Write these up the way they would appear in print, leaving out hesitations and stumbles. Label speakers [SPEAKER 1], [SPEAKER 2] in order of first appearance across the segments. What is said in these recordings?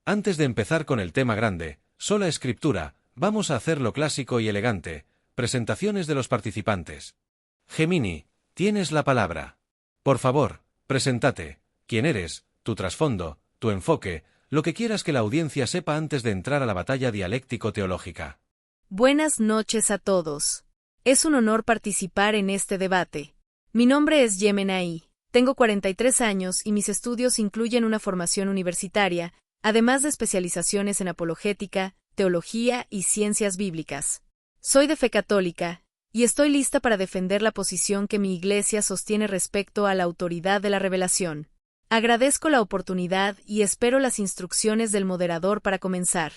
[SPEAKER 1] Antes de empezar con el tema grande, sola escritura, vamos a hacer lo clásico y elegante, presentaciones de los participantes. Gemini, tienes la palabra. Por favor, preséntate, quién eres, tu trasfondo, tu enfoque, lo que quieras que la audiencia sepa antes de entrar a la batalla dialéctico-teológica.
[SPEAKER 2] Buenas noches a todos. Es un honor participar en este debate. Mi nombre es Gemini, tengo 43 años y mis estudios incluyen una formación universitaria, además de especializaciones en apologética, teología y ciencias bíblicas. Soy de fe católica, y estoy lista para defender la posición que mi iglesia sostiene respecto a la autoridad de la revelación. Agradezco la oportunidad y espero las instrucciones del moderador para comenzar.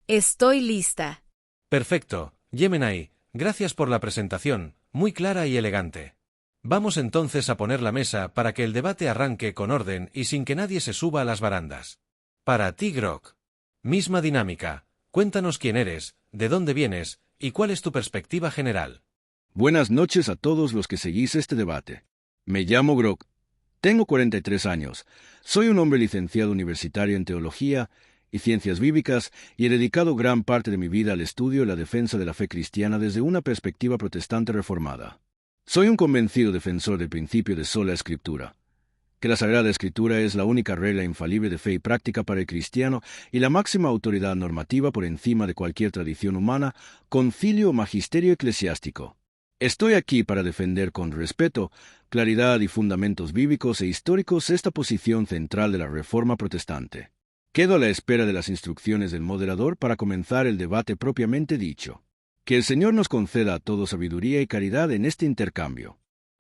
[SPEAKER 2] Estoy lista.
[SPEAKER 1] Perfecto, Gemini, gracias por la presentación, muy clara y elegante. Vamos entonces a poner la mesa para que el debate arranque con orden y sin que nadie se suba a las barandas. Para ti, Grok. Misma dinámica, cuéntanos quién eres, de dónde vienes y cuál es tu perspectiva general.
[SPEAKER 3] Buenas noches a todos los que seguís este debate. Me llamo Grok. Tengo 43 años. Soy un hombre licenciado universitario en teología y ciencias bíblicas y he dedicado gran parte de mi vida al estudio y la defensa de la fe cristiana desde una perspectiva protestante reformada. Soy un convencido defensor del principio de sola escritura, que la Sagrada Escritura es la única regla infalible de fe y práctica para el cristiano y la máxima autoridad normativa por encima de cualquier tradición humana, concilio o magisterio eclesiástico. Estoy aquí para defender con respeto, claridad y fundamentos bíblicos e históricos esta posición central de la Reforma protestante. Quedo a la espera de las instrucciones del moderador para comenzar el debate propiamente dicho. Que el Señor nos conceda a todos sabiduría y caridad en este intercambio.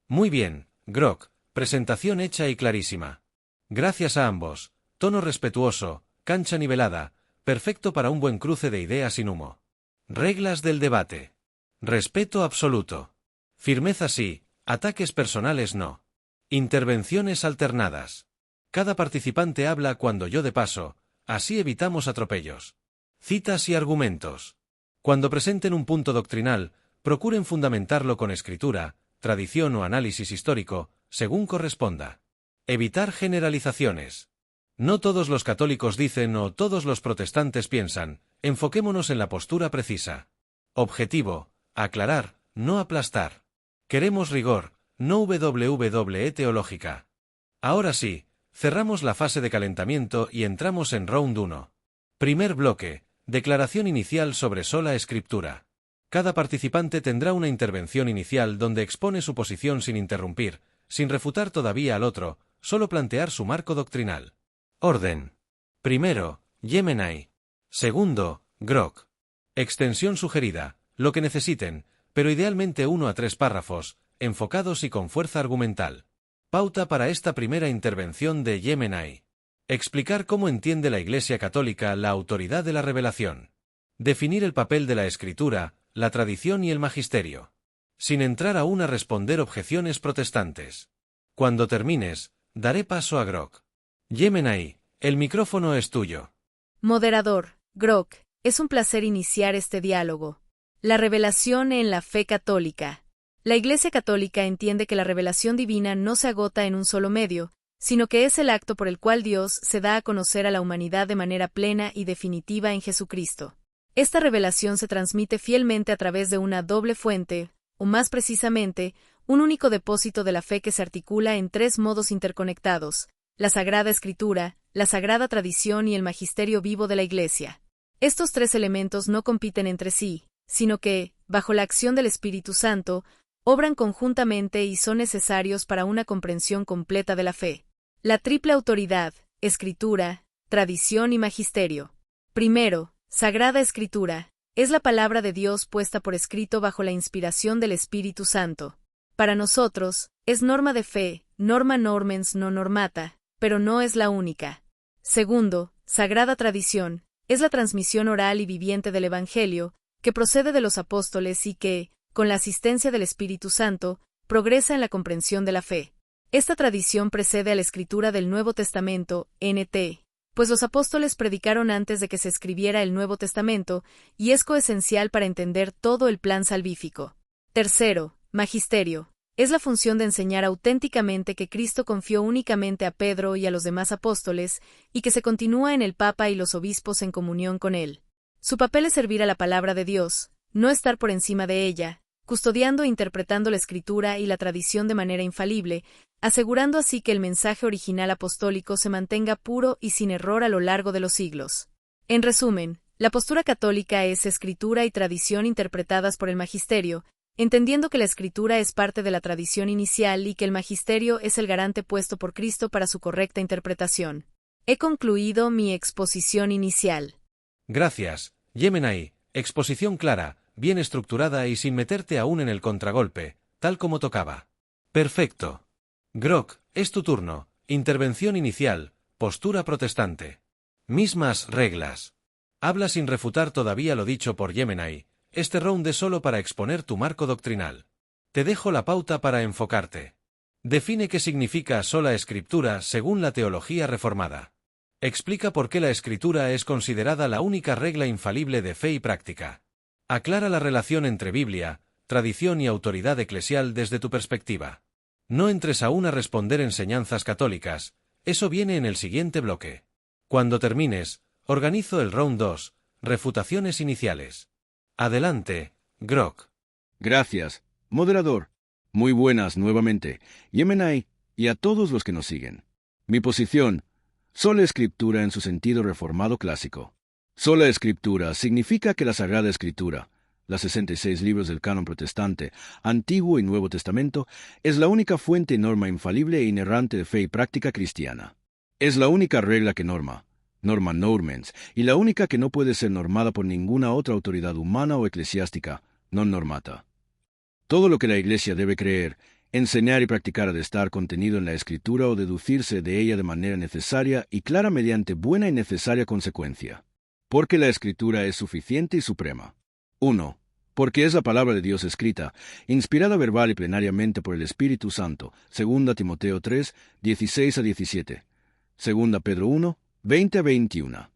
[SPEAKER 1] Muy bien, Grok, presentación hecha y clarísima. Gracias a ambos, tono respetuoso, cancha nivelada, perfecto para un buen cruce de ideas sin humo. Reglas del debate. Respeto absoluto. Firmeza sí, ataques personales no. Intervenciones alternadas. Cada participante habla cuando yo de paso, así evitamos atropellos. Citas y argumentos. Cuando presenten un punto doctrinal, procuren fundamentarlo con escritura, tradición o análisis histórico, según corresponda. Evitar generalizaciones. No todos los católicos dicen o todos los protestantes piensan, enfoquémonos en la postura precisa. Objetivo, aclarar, no aplastar. Queremos rigor, no WWE teológica. Ahora sí, cerramos la fase de calentamiento y entramos en round 1. Primer bloque, declaración inicial sobre sola escritura. Cada participante tendrá una intervención inicial donde expone su posición sin interrumpir, sin refutar todavía al otro, solo plantear su marco doctrinal. Orden. Primero, Gemini. Segundo, Grok. Extensión sugerida, lo que necesiten, pero idealmente 1 a 3 párrafos, enfocados y con fuerza argumental. Pauta para esta primera intervención de Gemini. Explicar cómo entiende la Iglesia Católica la autoridad de la revelación. Definir el papel de la Escritura, la tradición y el magisterio. Sin entrar aún a responder objeciones protestantes. Cuando termines, daré paso a Grok. Gemini, el micrófono es tuyo.
[SPEAKER 2] Moderador, Grok, es un placer iniciar este diálogo. La revelación en la fe católica. La Iglesia Católica entiende que la revelación divina no se agota en un solo medio, sino que es el acto por el cual Dios se da a conocer a la humanidad de manera plena y definitiva en Jesucristo. Esta revelación se transmite fielmente a través de una doble fuente, o más precisamente, un único depósito de la fe que se articula en 3 modos interconectados: la Sagrada Escritura, la Sagrada Tradición y el Magisterio vivo de la Iglesia. Estos 3 elementos no compiten entre sí, sino que, bajo la acción del Espíritu Santo, obran conjuntamente y son necesarios para una comprensión completa de la fe. La triple autoridad, Escritura, Tradición y Magisterio. Primero, Sagrada Escritura, es la palabra de Dios puesta por escrito bajo la inspiración del Espíritu Santo. Para nosotros, es norma de fe, norma normens non normata, pero no es la única. Segundo, Sagrada Tradición, es la transmisión oral y viviente del Evangelio, que procede de los apóstoles y que, con la asistencia del Espíritu Santo, progresa en la comprensión de la fe. Esta tradición precede a la escritura del Nuevo Testamento, NT, pues los apóstoles predicaron antes de que se escribiera el Nuevo Testamento, y es coesencial para entender todo el plan salvífico. Tercero, Magisterio. Es la función de enseñar auténticamente que Cristo confió únicamente a Pedro y a los demás apóstoles, y que se continúa en el Papa y los obispos en comunión con él. Su papel es servir a la palabra de Dios, no estar por encima de ella, custodiando e interpretando la Escritura y la tradición de manera infalible, asegurando así que el mensaje original apostólico se mantenga puro y sin error a lo largo de los siglos. En resumen, la postura católica es Escritura y tradición interpretadas por el magisterio, entendiendo que la Escritura es parte de la tradición inicial y que el magisterio es el garante puesto por Cristo para su correcta interpretación. He concluido mi exposición inicial.
[SPEAKER 1] Gracias, Yemenai. Exposición clara, bien estructurada y sin meterte aún en el contragolpe, tal como tocaba. Perfecto. Grok, es tu turno. Intervención inicial, postura protestante. Mismas reglas. Habla sin refutar todavía lo dicho por Yemenai. Este round es solo para exponer tu marco doctrinal. Te dejo la pauta para enfocarte. Define qué significa sola escritura según la teología reformada. Explica por qué la escritura es considerada la única regla infalible de fe y práctica. Aclara la relación entre Biblia, tradición y autoridad eclesial desde tu perspectiva. No entres aún a responder enseñanzas católicas, eso viene en el siguiente bloque. Cuando termines, organizo el round 2, refutaciones iniciales. Adelante, Grok.
[SPEAKER 3] Gracias, moderador. Muy buenas nuevamente, Yemenai, y a todos los que nos siguen. Mi posición: sola escritura en su sentido reformado clásico. Sola escritura significa que la Sagrada Escritura, las 66 libros del canon protestante, Antiguo y Nuevo Testamento, es la única fuente y norma infalible e inerrante de fe y práctica cristiana. Es la única regla que norma normans, y la única que no puede ser normada por ninguna otra autoridad humana o eclesiástica, non normata. Todo lo que la Iglesia debe creer, enseñar y practicar ha de estar contenido en la Escritura o deducirse de ella de manera necesaria y clara mediante buena y necesaria consecuencia. Porque la Escritura es suficiente y suprema. 1. Porque es la palabra de Dios escrita, inspirada verbal y plenariamente por el Espíritu Santo, 2 Timoteo 3, 16 a 17, 2 Pedro 1, 20 a 21.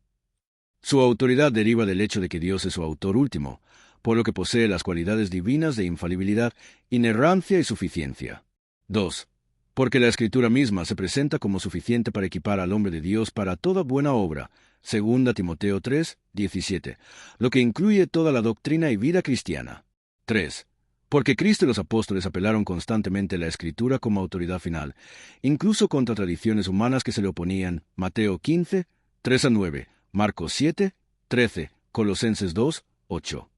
[SPEAKER 3] Su autoridad deriva del hecho de que Dios es su autor último, por lo que posee las cualidades divinas de infalibilidad, inerrancia y suficiencia. 2. Porque la Escritura misma se presenta como suficiente para equipar al hombre de Dios para toda buena obra, 2 Timoteo 3, 17, lo que incluye toda la doctrina y vida cristiana. 3. Porque Cristo y los apóstoles apelaron constantemente a la Escritura como autoridad final, incluso contra tradiciones humanas que se le oponían, Mateo 15, 3 a 9, Marcos 7, 13, Colosenses 2, 8.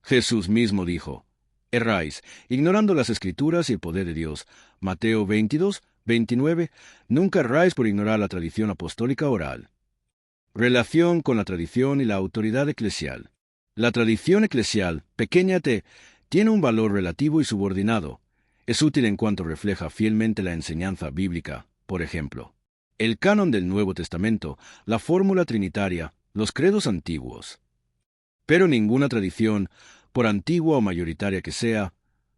[SPEAKER 3] Jesús mismo dijo: erráis, ignorando las Escrituras y el poder de Dios, Mateo 22, 29, nunca erráis por ignorar la tradición apostólica oral. Relación con la tradición y la autoridad eclesial. La tradición eclesial, pequeña t, tiene un valor relativo y subordinado. Es útil en cuanto refleja fielmente la enseñanza bíblica, por ejemplo, el canon del Nuevo Testamento, la fórmula trinitaria, los credos antiguos. Pero ninguna tradición, por antigua o mayoritaria que sea,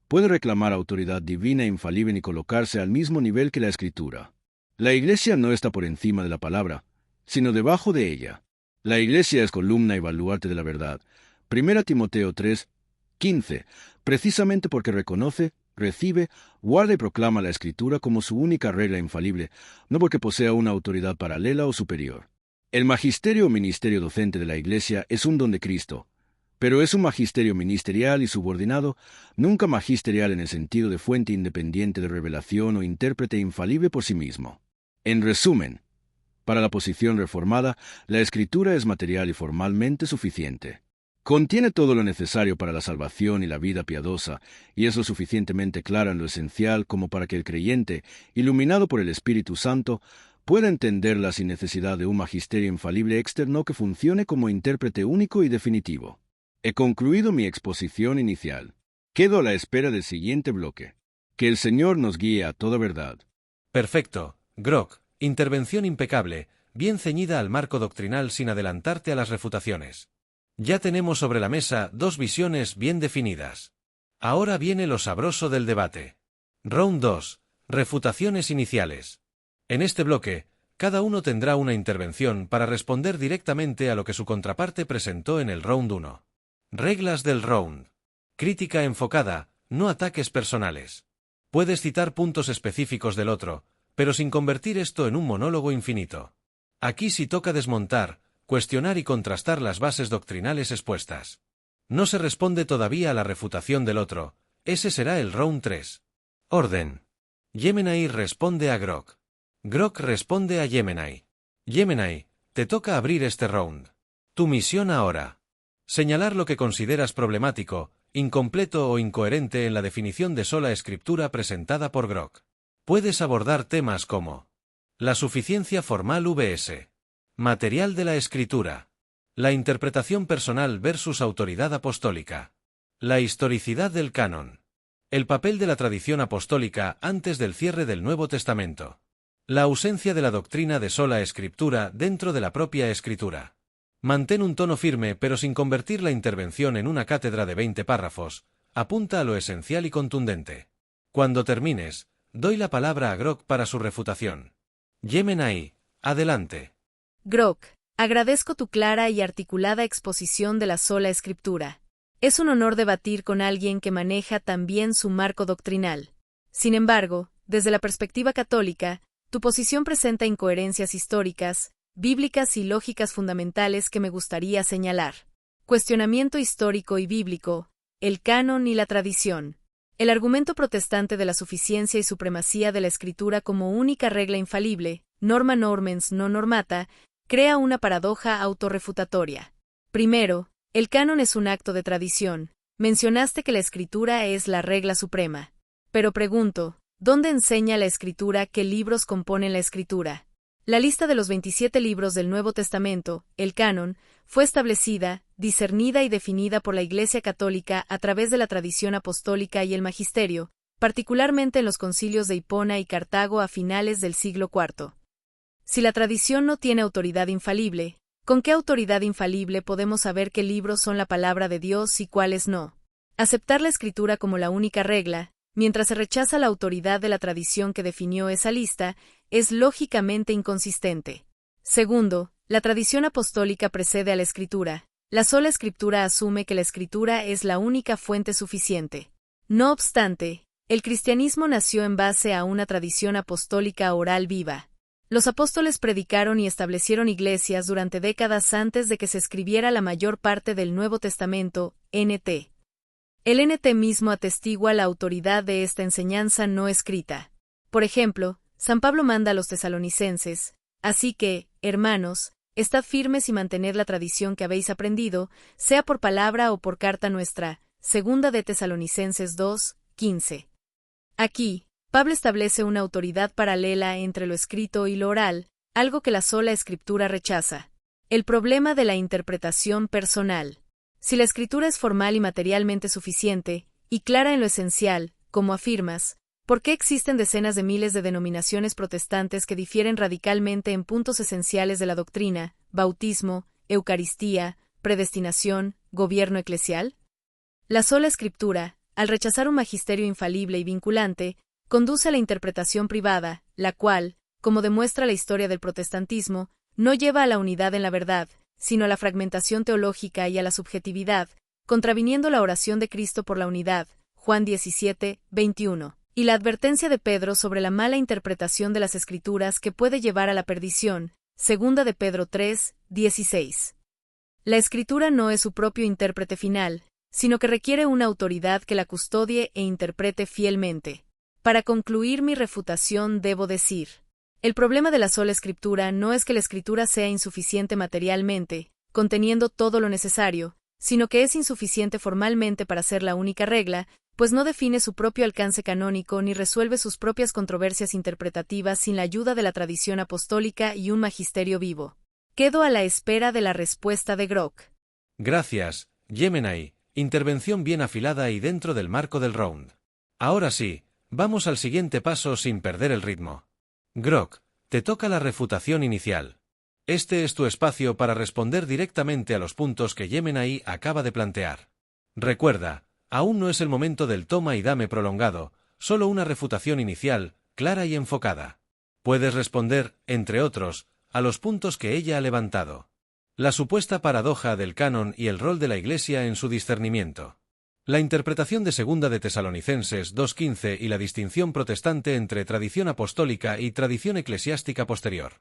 [SPEAKER 3] puede reclamar autoridad divina e infalible ni colocarse al mismo nivel que la Escritura. La Iglesia no está por encima de la palabra, sino debajo de ella. La Iglesia es columna y baluarte de la verdad. 1 Timoteo 3, 15, precisamente porque reconoce, recibe, guarda y proclama la Escritura como su única regla infalible, no porque posea una autoridad paralela o superior. El magisterio o ministerio docente de la Iglesia es un don de Cristo, pero es un magisterio ministerial y subordinado, nunca magisterial en el sentido de fuente independiente de revelación o intérprete infalible por sí mismo. En resumen, para la posición reformada, la Escritura es material y formalmente suficiente. Contiene todo lo necesario para la salvación y la vida piadosa, y es lo suficientemente clara en lo esencial como para que el creyente, iluminado por el Espíritu Santo, pueda entenderla sin necesidad de un magisterio infalible externo que funcione como intérprete único y definitivo. He concluido mi exposición inicial. Quedo a la espera del siguiente bloque. Que el Señor nos guíe a toda verdad.
[SPEAKER 1] Perfecto, Grok, intervención impecable, bien ceñida al marco doctrinal sin adelantarte a las refutaciones. Ya tenemos sobre la mesa dos visiones bien definidas. Ahora viene lo sabroso del debate. Round 2. Refutaciones iniciales. En este bloque, cada uno tendrá una intervención para responder directamente a lo que su contraparte presentó en el Round 1. Reglas del round. Crítica enfocada, no ataques personales. Puedes citar puntos específicos del otro, pero sin convertir esto en un monólogo infinito. Aquí sí toca desmontar, cuestionar y contrastar las bases doctrinales expuestas. No se responde todavía a la refutación del otro, ese será el round 3. Orden. Yemenai responde a Grok. Grok responde a Yemenai. Yemenai, te toca abrir este round. Tu misión ahora. Señalar lo que consideras problemático, incompleto o incoherente en la definición de sola escritura presentada por Grok. Puedes abordar temas como la suficiencia formal vs. material de la escritura, la interpretación personal versus autoridad apostólica, la historicidad del canon, el papel de la tradición apostólica antes del cierre del Nuevo Testamento, la ausencia de la doctrina de sola escritura dentro de la propia escritura. Mantén un tono firme pero sin convertir la intervención en una cátedra de 20 párrafos, apunta a lo esencial y contundente. Cuando termines, doy la palabra a Grok para su refutación. Yemenai, adelante.
[SPEAKER 2] Grok, agradezco tu clara y articulada exposición de la sola escritura. Es un honor debatir con alguien que maneja tan bien su marco doctrinal. Sin embargo, desde la perspectiva católica, tu posición presenta incoherencias históricas, bíblicas y lógicas fundamentales que me gustaría señalar. Cuestionamiento histórico y bíblico, el canon y la tradición. El argumento protestante de la suficiencia y supremacía de la escritura como única regla infalible, norma normans non normata, crea una paradoja autorrefutatoria. Primero, el canon es un acto de tradición. Mencionaste que la escritura es la regla suprema. Pero pregunto, ¿dónde enseña la escritura qué libros componen la escritura? La lista de los 27 libros del Nuevo Testamento, el canon, fue establecida, discernida y definida por la Iglesia Católica a través de la tradición apostólica y el magisterio, particularmente en los concilios de Hipona y Cartago a finales del siglo IV. Si la tradición no tiene autoridad infalible, ¿con qué autoridad infalible podemos saber qué libros son la palabra de Dios y cuáles no? Aceptar la escritura como la única regla, mientras se rechaza la autoridad de la tradición que definió esa lista, es lógicamente inconsistente. Segundo, la tradición apostólica precede a la escritura. La sola escritura asume que la escritura es la única fuente suficiente. No obstante, el cristianismo nació en base a una tradición apostólica oral viva. Los apóstoles predicaron y establecieron iglesias durante décadas antes de que se escribiera la mayor parte del Nuevo Testamento, NT. El NT mismo atestigua la autoridad de esta enseñanza no escrita. Por ejemplo, San Pablo manda a los tesalonicenses, así que, hermanos, estad firmes y mantened la tradición que habéis aprendido, sea por palabra o por carta nuestra, segunda de Tesalonicenses 2, 15. Aquí, Pablo establece una autoridad paralela entre lo escrito y lo oral, algo que la sola escritura rechaza. El problema de la interpretación personal. Si la escritura es formal y materialmente suficiente, y clara en lo esencial, como afirmas, ¿por qué existen decenas de miles de denominaciones protestantes que difieren radicalmente en puntos esenciales de la doctrina, bautismo, Eucaristía, predestinación, gobierno eclesial? La sola escritura, al rechazar un magisterio infalible y vinculante, conduce a la interpretación privada, la cual, como demuestra la historia del protestantismo, no lleva a la unidad en la verdad, sino a la fragmentación teológica y a la subjetividad, contraviniendo la oración de Cristo por la unidad, Juan 17, 21. Y la advertencia de Pedro sobre la mala interpretación de las Escrituras que puede llevar a la perdición, segunda de Pedro 3, 16. La Escritura no es su propio intérprete final, sino que requiere una autoridad que la custodie e interprete fielmente. Para concluir mi refutación debo decir, el problema de la sola Escritura no es que la Escritura sea insuficiente materialmente, conteniendo todo lo necesario, sino que es insuficiente formalmente para ser la única regla, pues no define su propio alcance canónico ni resuelve sus propias controversias interpretativas sin la ayuda de la tradición apostólica y un magisterio vivo. Quedo a la espera de la respuesta de Grok.
[SPEAKER 1] Gracias, Yemenai, intervención bien afilada y dentro del marco del round. Ahora sí, vamos al siguiente paso sin perder el ritmo. Grok, te toca la refutación inicial. Este es tu espacio para responder directamente a los puntos que Yemenai acaba de plantear. Recuerda, aún no es el momento del toma y dame prolongado, solo una refutación inicial, clara y enfocada. Puedes responder, entre otros, a los puntos que ella ha levantado. La supuesta paradoja del canon y el rol de la Iglesia en su discernimiento. La interpretación de Segunda de Tesalonicenses 2:15 y la distinción protestante entre tradición apostólica y tradición eclesiástica posterior.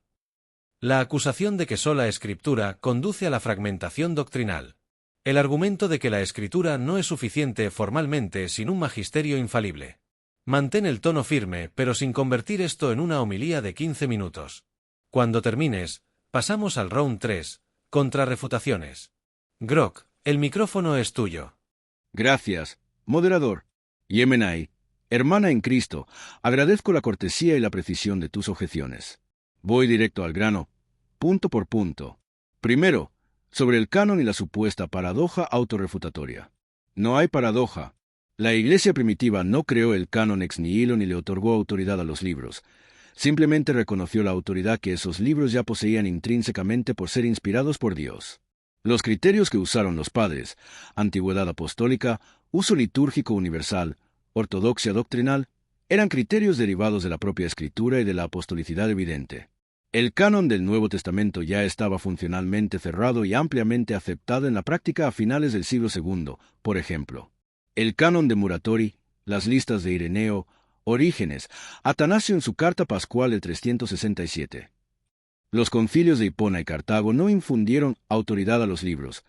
[SPEAKER 1] La acusación de que sola Escritura conduce a la fragmentación doctrinal. El argumento de que la Escritura no es suficiente formalmente sin un magisterio infalible. Mantén el tono firme, pero sin convertir esto en una homilía de 15 minutos. Cuando termines, pasamos al round 3, contrarrefutaciones. Grok, el micrófono es tuyo.
[SPEAKER 3] Gracias, moderador. Yemenai, hermana en Cristo, agradezco la cortesía y la precisión de tus objeciones. Voy directo al grano, punto por punto. Primero, sobre el canon y la supuesta paradoja autorrefutatoria. No hay paradoja. La Iglesia primitiva no creó el canon ex nihilo ni le otorgó autoridad a los libros. Simplemente reconoció la autoridad que esos libros ya poseían intrínsecamente por ser inspirados por Dios. Los criterios que usaron los padres, antigüedad apostólica, uso litúrgico universal, ortodoxia doctrinal, eran criterios derivados de la propia Escritura y de la apostolicidad evidente. El canon del Nuevo Testamento ya estaba funcionalmente cerrado y ampliamente aceptado en la práctica a finales del siglo II, por ejemplo. El canon de Muratori, las listas de Ireneo, Orígenes, Atanasio en su carta pascual del 367. Los concilios de Hipona y Cartago no infundieron autoridad a los libros,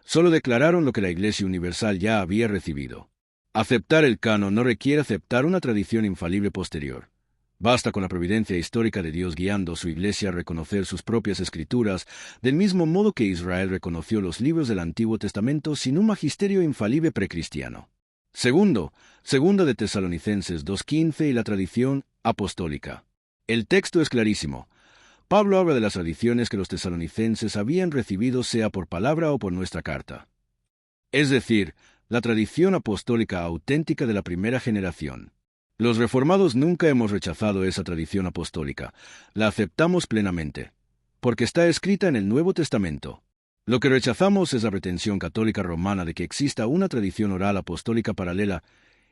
[SPEAKER 3] solo declararon lo que la Iglesia Universal ya había recibido. Aceptar el canon no requiere aceptar una tradición infalible posterior. Basta con la providencia histórica de Dios guiando a su Iglesia a reconocer sus propias escrituras, del mismo modo que Israel reconoció los libros del Antiguo Testamento sin un magisterio infalible precristiano. Segundo, Segunda de Tesalonicenses 2:15 y la tradición apostólica. El texto es clarísimo. Pablo habla de las tradiciones que los tesalonicenses habían recibido sea por palabra o por nuestra carta. Es decir, la tradición apostólica auténtica de la primera generación. Los reformados nunca hemos rechazado esa tradición apostólica, la aceptamos plenamente, porque está escrita en el Nuevo Testamento. Lo que rechazamos es la pretensión católica romana de que exista una tradición oral apostólica paralela,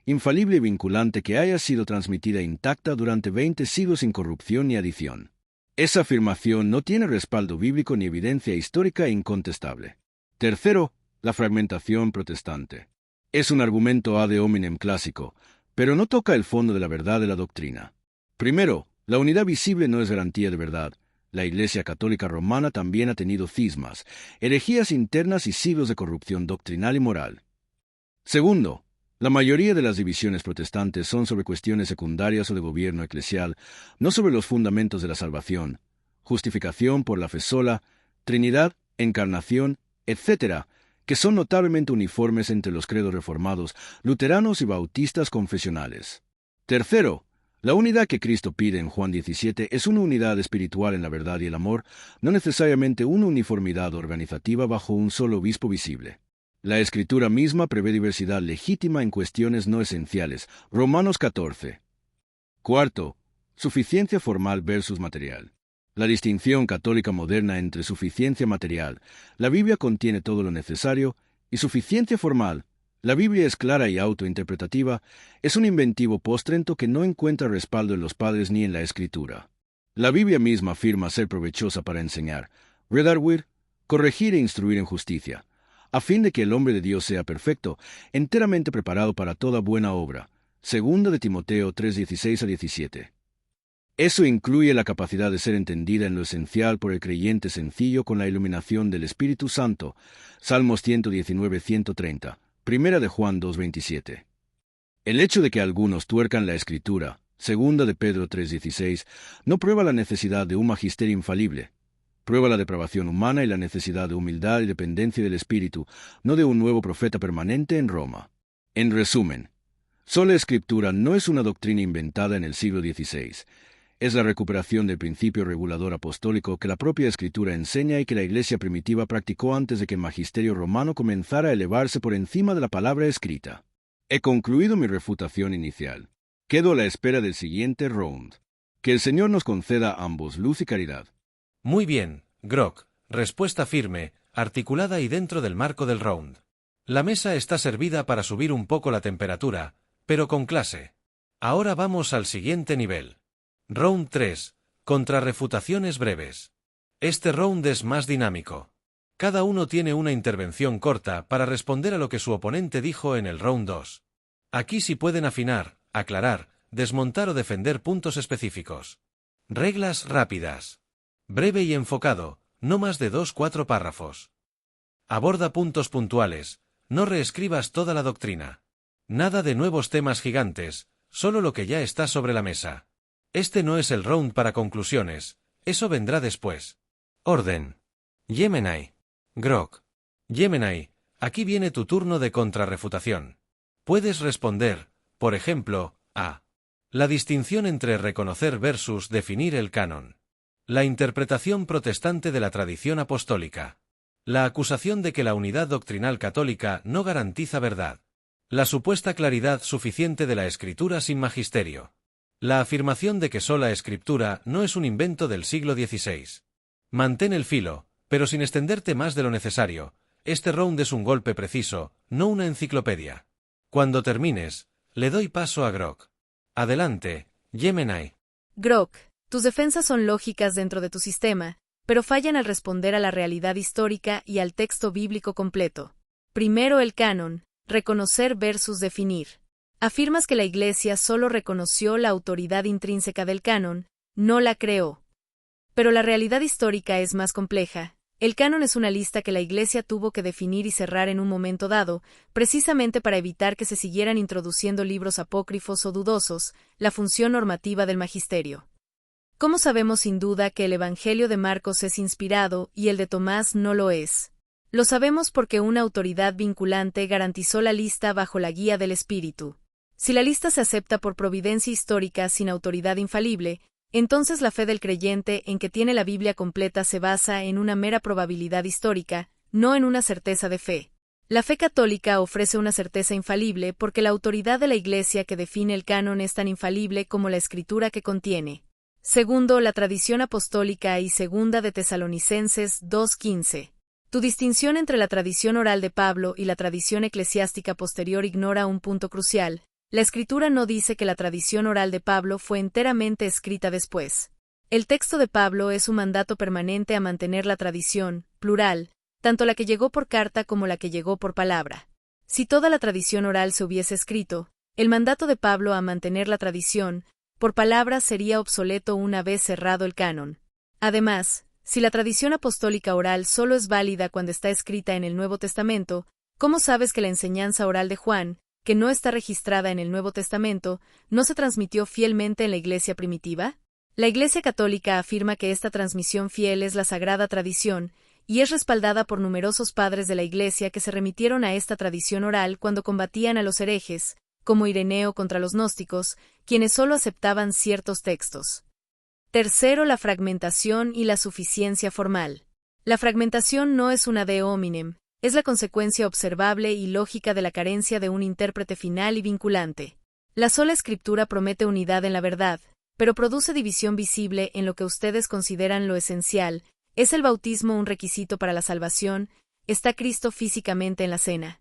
[SPEAKER 3] infalible y vinculante que haya sido transmitida intacta durante 20 siglos sin corrupción ni adición. Esa afirmación no tiene respaldo bíblico ni evidencia histórica incontestable. Tercero, la fragmentación protestante. Es un argumento ad hominem clásico, pero no toca el fondo de la verdad de la doctrina. Primero, la unidad visible no es garantía de verdad. La Iglesia Católica Romana también ha tenido cismas, herejías internas y siglos de corrupción doctrinal y moral. Segundo, la mayoría de las divisiones protestantes son sobre cuestiones secundarias o de gobierno eclesial, no sobre los fundamentos de la salvación, justificación por la fe sola, Trinidad, encarnación, etc., que son notablemente uniformes entre los credos reformados, luteranos y bautistas confesionales. Tercero, la unidad que Cristo pide en Juan 17 es una unidad espiritual en la verdad y el amor, no necesariamente una uniformidad organizativa bajo un solo obispo visible. La Escritura misma prevé diversidad legítima en cuestiones no esenciales. Romanos 14. Cuarto, suficiencia formal versus material. La distinción católica moderna entre suficiencia material, la Biblia contiene todo lo necesario, y suficiencia formal, la Biblia es clara y autointerpretativa, es un inventivo postrento que no encuentra respaldo en los padres ni en la Escritura. La Biblia misma afirma ser provechosa para enseñar, redarguir, corregir e instruir en justicia, a fin de que el hombre de Dios sea perfecto, enteramente preparado para toda buena obra. Segunda de Timoteo 3:16-17. Eso incluye la capacidad de ser entendida en lo esencial por el creyente sencillo con la iluminación del Espíritu Santo. Salmos 119-130, Primera de Juan 2:27. El hecho de que algunos tuercan la Escritura, Segunda de Pedro 3:16, no prueba la necesidad de un magisterio infalible. Prueba la depravación humana y la necesidad de humildad y dependencia del Espíritu, no de un nuevo profeta permanente en Roma. En resumen, sola Escritura no es una doctrina inventada en el siglo XVI. Es la recuperación del principio regulador apostólico que la propia Escritura enseña y que la Iglesia primitiva practicó antes de que el magisterio romano comenzara a elevarse por encima de la palabra escrita. He concluido mi refutación inicial. Quedo a la espera del siguiente round. Que el Señor nos conceda a ambos luz y caridad.
[SPEAKER 1] Muy bien, Grok, respuesta firme, articulada y dentro del marco del round. La mesa está servida para subir un poco la temperatura, pero con clase. Ahora vamos al siguiente nivel. Round 3. Contrarrefutaciones breves. Este round es más dinámico. Cada uno tiene una intervención corta para responder a lo que su oponente dijo en el round 2. Aquí sí pueden afinar, aclarar, desmontar o defender puntos específicos. Reglas rápidas. Breve y enfocado, no más de 2-4 párrafos. Aborda puntos puntuales, no reescribas toda la doctrina. Nada de nuevos temas gigantes, solo lo que ya está sobre la mesa. Este no es el round para conclusiones, eso vendrá después. Orden. Yemenai. Grok. Yemenai, aquí viene tu turno de contrarrefutación. Puedes responder, por ejemplo, a la distinción entre reconocer versus definir el canon. La interpretación protestante de la tradición apostólica. La acusación de que la unidad doctrinal católica no garantiza verdad. La supuesta claridad suficiente de la Escritura sin magisterio. La afirmación de que sola Escritura no es un invento del siglo XVI. Mantén el filo, pero sin extenderte más de lo necesario. Este round es un golpe preciso, no una enciclopedia. Cuando termines, le doy paso a Grok. Adelante, Yemenai.
[SPEAKER 2] Grok, tus defensas son lógicas dentro de tu sistema, pero fallan al responder a la realidad histórica y al texto bíblico completo. Primero el canon, reconocer versus definir. Afirmas que la Iglesia solo reconoció la autoridad intrínseca del canon, no la creó. Pero la realidad histórica es más compleja. El canon es una lista que la Iglesia tuvo que definir y cerrar en un momento dado, precisamente para evitar que se siguieran introduciendo libros apócrifos o dudosos, la función normativa del magisterio. ¿Cómo sabemos sin duda que el Evangelio de Marcos es inspirado y el de Tomás no lo es? Lo sabemos porque una autoridad vinculante garantizó la lista bajo la guía del Espíritu. Si la lista se acepta por providencia histórica sin autoridad infalible, entonces la fe del creyente en que tiene la Biblia completa se basa en una mera probabilidad histórica, no en una certeza de fe. La fe católica ofrece una certeza infalible porque la autoridad de la Iglesia que define el canon es tan infalible como la Escritura que contiene. Segundo, la tradición apostólica y segunda de Tesalonicenses 2:15. Tu distinción entre la tradición oral de Pablo y la tradición eclesiástica posterior ignora un punto crucial. La Escritura no dice que la tradición oral de Pablo fue enteramente escrita después. El texto de Pablo es un mandato permanente a mantener la tradición, plural, tanto la que llegó por carta como la que llegó por palabra. Si toda la tradición oral se hubiese escrito, el mandato de Pablo a mantener la tradición, por palabra sería obsoleto una vez cerrado el canon. Además, si la tradición apostólica oral solo es válida cuando está escrita en el Nuevo Testamento, ¿cómo sabes que la enseñanza oral de Juan, que no está registrada en el Nuevo Testamento, no se transmitió fielmente en la Iglesia primitiva? La Iglesia católica afirma que esta transmisión fiel es la sagrada tradición, y es respaldada por numerosos padres de la Iglesia que se remitieron a esta tradición oral cuando combatían a los herejes, como Ireneo contra los gnósticos, quienes solo aceptaban ciertos textos. Tercero, la fragmentación y la suficiencia formal. La fragmentación no es una Deo hominem, es la consecuencia observable y lógica de la carencia de un intérprete final y vinculante. La sola Escritura promete unidad en la verdad, pero produce división visible en lo que ustedes consideran lo esencial. ¿Es el bautismo un requisito para la salvación? ¿Está Cristo físicamente en la cena?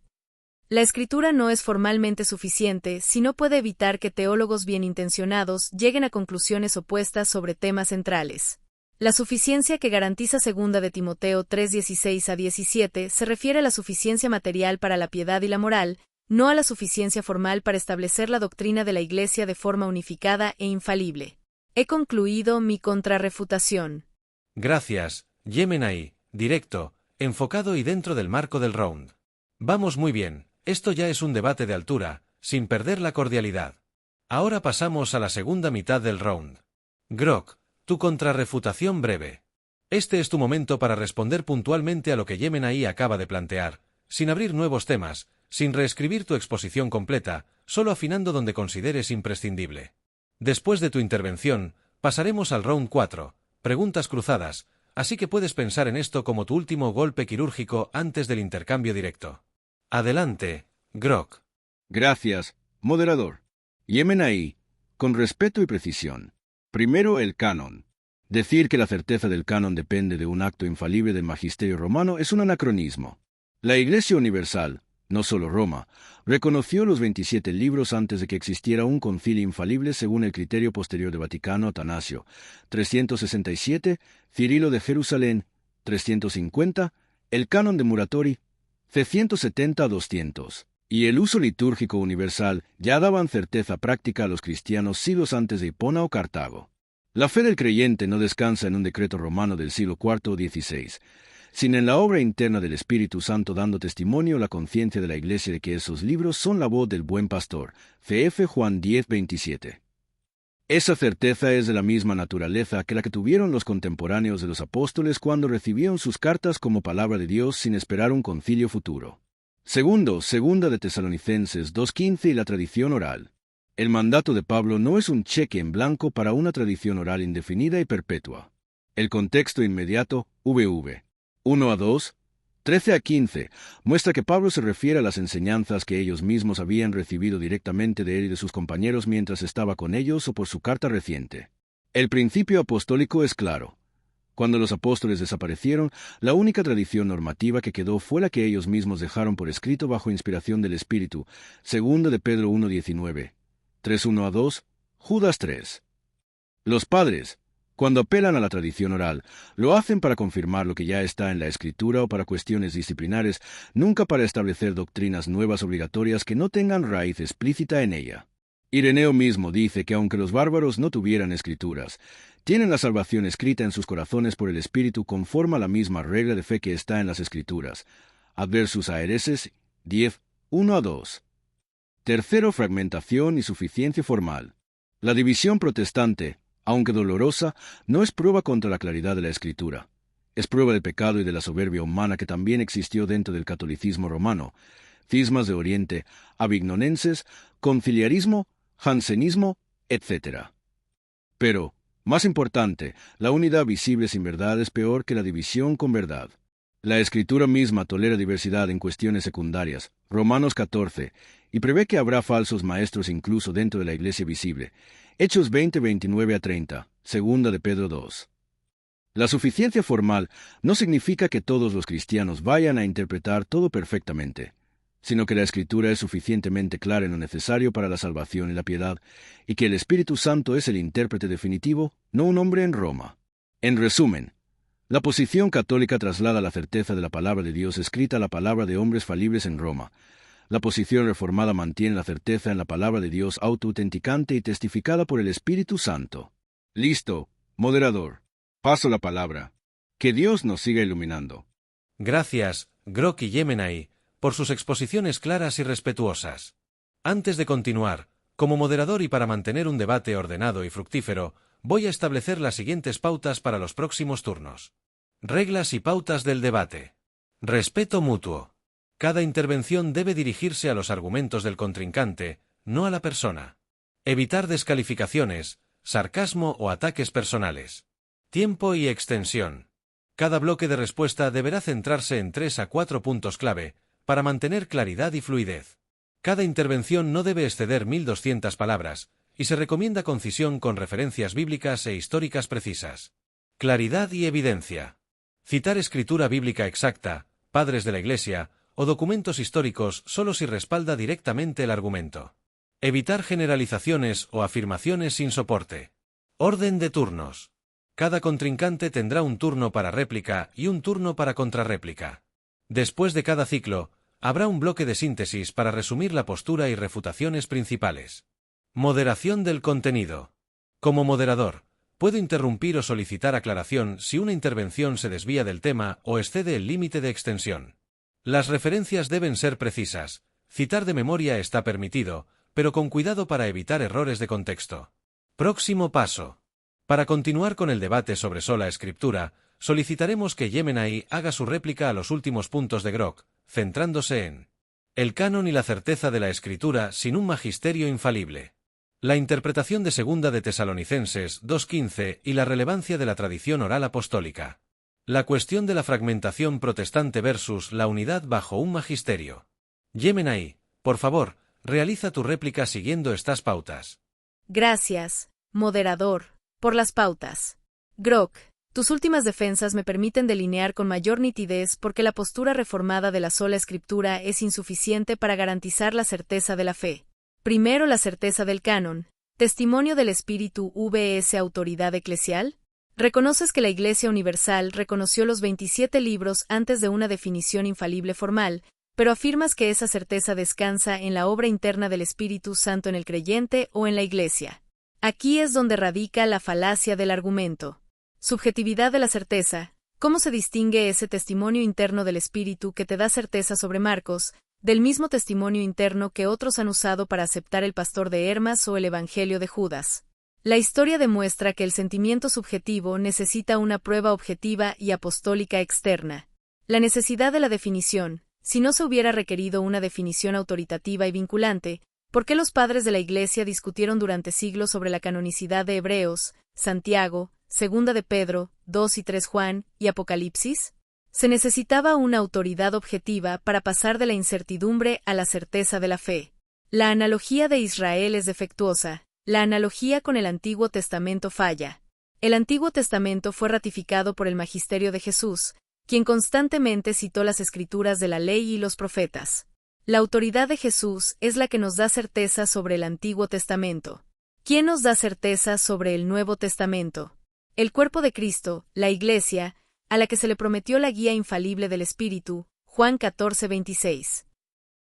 [SPEAKER 2] La Escritura no es formalmente suficiente si no puede evitar que teólogos bien intencionados lleguen a conclusiones opuestas sobre temas centrales. La suficiencia que garantiza 2 de Timoteo 3:16-17 se refiere a la suficiencia material para la piedad y la moral, no a la suficiencia formal para establecer la doctrina de la Iglesia de forma unificada e infalible. He concluido mi contrarrefutación.
[SPEAKER 1] Gracias, Yemenai, directo, enfocado y dentro del marco del round. Vamos muy bien, esto ya es un debate de altura, sin perder la cordialidad. Ahora pasamos a la segunda mitad del round. Grok, tu contrarrefutación breve. Este es tu momento para responder puntualmente a lo que Yemenai acaba de plantear, sin abrir nuevos temas, sin reescribir tu exposición completa, solo afinando donde consideres imprescindible. Después de tu intervención, pasaremos al round 4, preguntas cruzadas, así que puedes pensar en esto como tu último golpe quirúrgico antes del intercambio directo. Adelante, Grok.
[SPEAKER 3] Gracias, moderador. Yemenai, con respeto y precisión. Primero, el canon. Decir que la certeza del canon depende de un acto infalible del magisterio romano es un anacronismo. La Iglesia Universal, no solo Roma, reconoció los 27 libros antes de que existiera un concilio infalible según el criterio posterior de Vaticano Atanasio, 367, Cirilo de Jerusalén, 350, el canon de Muratori, C-170-200, y el uso litúrgico universal ya daban certeza práctica a los cristianos siglos antes de Hipona o Cartago. La fe del creyente no descansa en un decreto romano del siglo IV o XVI, sino en la obra interna del Espíritu Santo dando testimonio a la conciencia de la Iglesia de que esos libros son la voz del buen pastor. Cf. Juan 10:27. Esa certeza es de la misma naturaleza que la que tuvieron los contemporáneos de los apóstoles cuando recibieron sus cartas como palabra de Dios sin esperar un concilio futuro. Segunda de Tesalonicenses 2:15 y la tradición oral. El mandato de Pablo no es un cheque en blanco para una tradición oral indefinida y perpetua. El contexto inmediato, VV 1-2, 13-15, muestra que Pablo se refiere a las enseñanzas que ellos mismos habían recibido directamente de él y de sus compañeros mientras estaba con ellos o por su carta reciente. El principio apostólico es claro. Cuando los apóstoles desaparecieron, la única tradición normativa que quedó fue la que ellos mismos dejaron por escrito bajo inspiración del Espíritu, 2 de Pedro 1:19, 3:1-2, Judas 3. Los padres, cuando apelan a la tradición oral, lo hacen para confirmar lo que ya está en la Escritura o para cuestiones disciplinares, nunca para establecer doctrinas nuevas obligatorias que no tengan raíz explícita en ella. Ireneo mismo dice que aunque los bárbaros no tuvieran escrituras, tienen la salvación escrita en sus corazones por el Espíritu conforme a la misma regla de fe que está en las Escrituras. Adversus a Hereses 10:1-2. Tercero, fragmentación y suficiencia formal. La división protestante, aunque dolorosa, no es prueba contra la claridad de la Escritura. Es prueba del pecado y de la soberbia humana que también existió dentro del catolicismo romano, cismas de Oriente, avignonenses, conciliarismo, jansenismo, etc. Pero, más importante, la unidad visible sin verdad es peor que la división con verdad. La Escritura misma tolera diversidad en cuestiones secundarias, Romanos 14, y prevé que habrá falsos maestros incluso dentro de la iglesia visible, Hechos 20:29-30, 2 de Pedro 2. La suficiencia formal no significa que todos los cristianos vayan a interpretar todo perfectamente, sino que la Escritura es suficientemente clara en lo necesario para la salvación y la piedad, y que el Espíritu Santo es el intérprete definitivo, no un hombre en Roma. En resumen, la posición católica traslada la certeza de la palabra de Dios escrita a la palabra de hombres falibles en Roma. La posición reformada mantiene la certeza en la palabra de Dios autoautenticante y testificada por el Espíritu Santo. Listo, moderador. Paso la palabra. Que Dios nos siga iluminando.
[SPEAKER 1] Gracias, Grok y Yemenai, por sus exposiciones claras y respetuosas. Antes de continuar, como moderador y para mantener un debate ordenado y fructífero, voy a establecer las siguientes pautas para los próximos turnos. Reglas y pautas del debate. Respeto mutuo. Cada intervención debe dirigirse a los argumentos del contrincante, no a la persona. Evitar descalificaciones, sarcasmo o ataques personales. Tiempo y extensión. Cada bloque de respuesta deberá centrarse en 3 a 4 puntos clave, para mantener claridad y fluidez. Cada intervención no debe exceder 1200 palabras, y se recomienda concisión con referencias bíblicas e históricas precisas. Claridad y evidencia. Citar escritura bíblica exacta, padres de la Iglesia, o documentos históricos solo si respalda directamente el argumento. Evitar generalizaciones o afirmaciones sin soporte. Orden de turnos. Cada contrincante tendrá un turno para réplica y un turno para contrarréplica. Después de cada ciclo, habrá un bloque de síntesis para resumir la postura y refutaciones principales. Moderación del contenido. Como moderador, puedo interrumpir o solicitar aclaración si una intervención se desvía del tema o excede el límite de extensión. Las referencias deben ser precisas. Citar de memoria está permitido, pero con cuidado para evitar errores de contexto. Próximo paso. Para continuar con el debate sobre sola escritura, solicitaremos que Yemenai haga su réplica a los últimos puntos de Grok, centrándose en el canon y la certeza de la escritura sin un magisterio infalible. La interpretación de 2 de Tesalonicenses 2:15 y la relevancia de la tradición oral apostólica. La cuestión de la fragmentación protestante versus la unidad bajo un magisterio. Yemenai, por favor, realiza tu réplica siguiendo estas pautas.
[SPEAKER 2] Gracias, moderador, por las pautas. Grok, tus últimas defensas me permiten delinear con mayor nitidez porque la postura reformada de la sola escritura es insuficiente para garantizar la certeza de la fe. Primero, la certeza del canon. Testimonio del Espíritu vs. autoridad eclesial. Reconoces que la Iglesia Universal reconoció los 27 libros antes de una definición infalible formal, pero afirmas que esa certeza descansa en la obra interna del Espíritu Santo en el creyente o en la Iglesia. Aquí es donde radica la falacia del argumento. Subjetividad de la certeza. ¿Cómo se distingue ese testimonio interno del Espíritu que te da certeza sobre Marcos, del mismo testimonio interno que otros han usado para aceptar el pastor de Hermas o el Evangelio de Judas? La historia demuestra que el sentimiento subjetivo necesita una prueba objetiva y apostólica externa. La necesidad de la definición. Si no se hubiera requerido una definición autoritativa y vinculante, ¿por qué los padres de la Iglesia discutieron durante siglos sobre la canonicidad de Hebreos, Santiago, Segunda de Pedro, 2 y 3 Juan, y Apocalipsis? Se necesitaba una autoridad objetiva para pasar de la incertidumbre a la certeza de la fe. La analogía de Israel es defectuosa. La analogía con el Antiguo Testamento falla. El Antiguo Testamento fue ratificado por el magisterio de Jesús, quien constantemente citó las escrituras de la ley y los profetas. La autoridad de Jesús es la que nos da certeza sobre el Antiguo Testamento. ¿Quién nos da certeza sobre el Nuevo Testamento? El cuerpo de Cristo, la Iglesia, a la que se le prometió la guía infalible del Espíritu, Juan 14:26.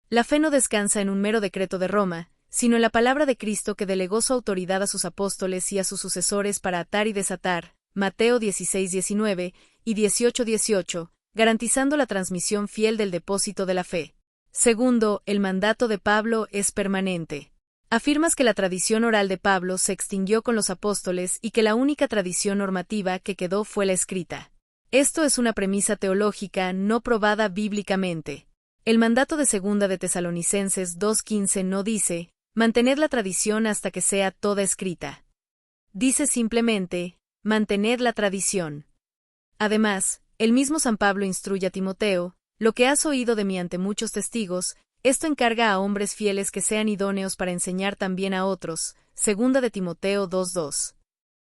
[SPEAKER 2] La fe no descansa en un mero decreto de Roma, sino en la palabra de Cristo que delegó su autoridad a sus apóstoles y a sus sucesores para atar y desatar, Mateo 16:19 y 18:18, garantizando la transmisión fiel del depósito de la fe. Segundo, el mandato de Pablo es permanente. Afirmas que la tradición oral de Pablo se extinguió con los apóstoles y que la única tradición normativa que quedó fue la escrita. Esto es una premisa teológica no probada bíblicamente. El mandato de Segunda de Tesalonicenses 2:15 no dice, mantened la tradición hasta que sea toda escrita. Dice simplemente, mantened la tradición. Además, el mismo San Pablo instruye a Timoteo, lo que has oído de mí ante muchos testigos, esto encarga a hombres fieles que sean idóneos para enseñar también a otros. Segunda de Timoteo 2:2.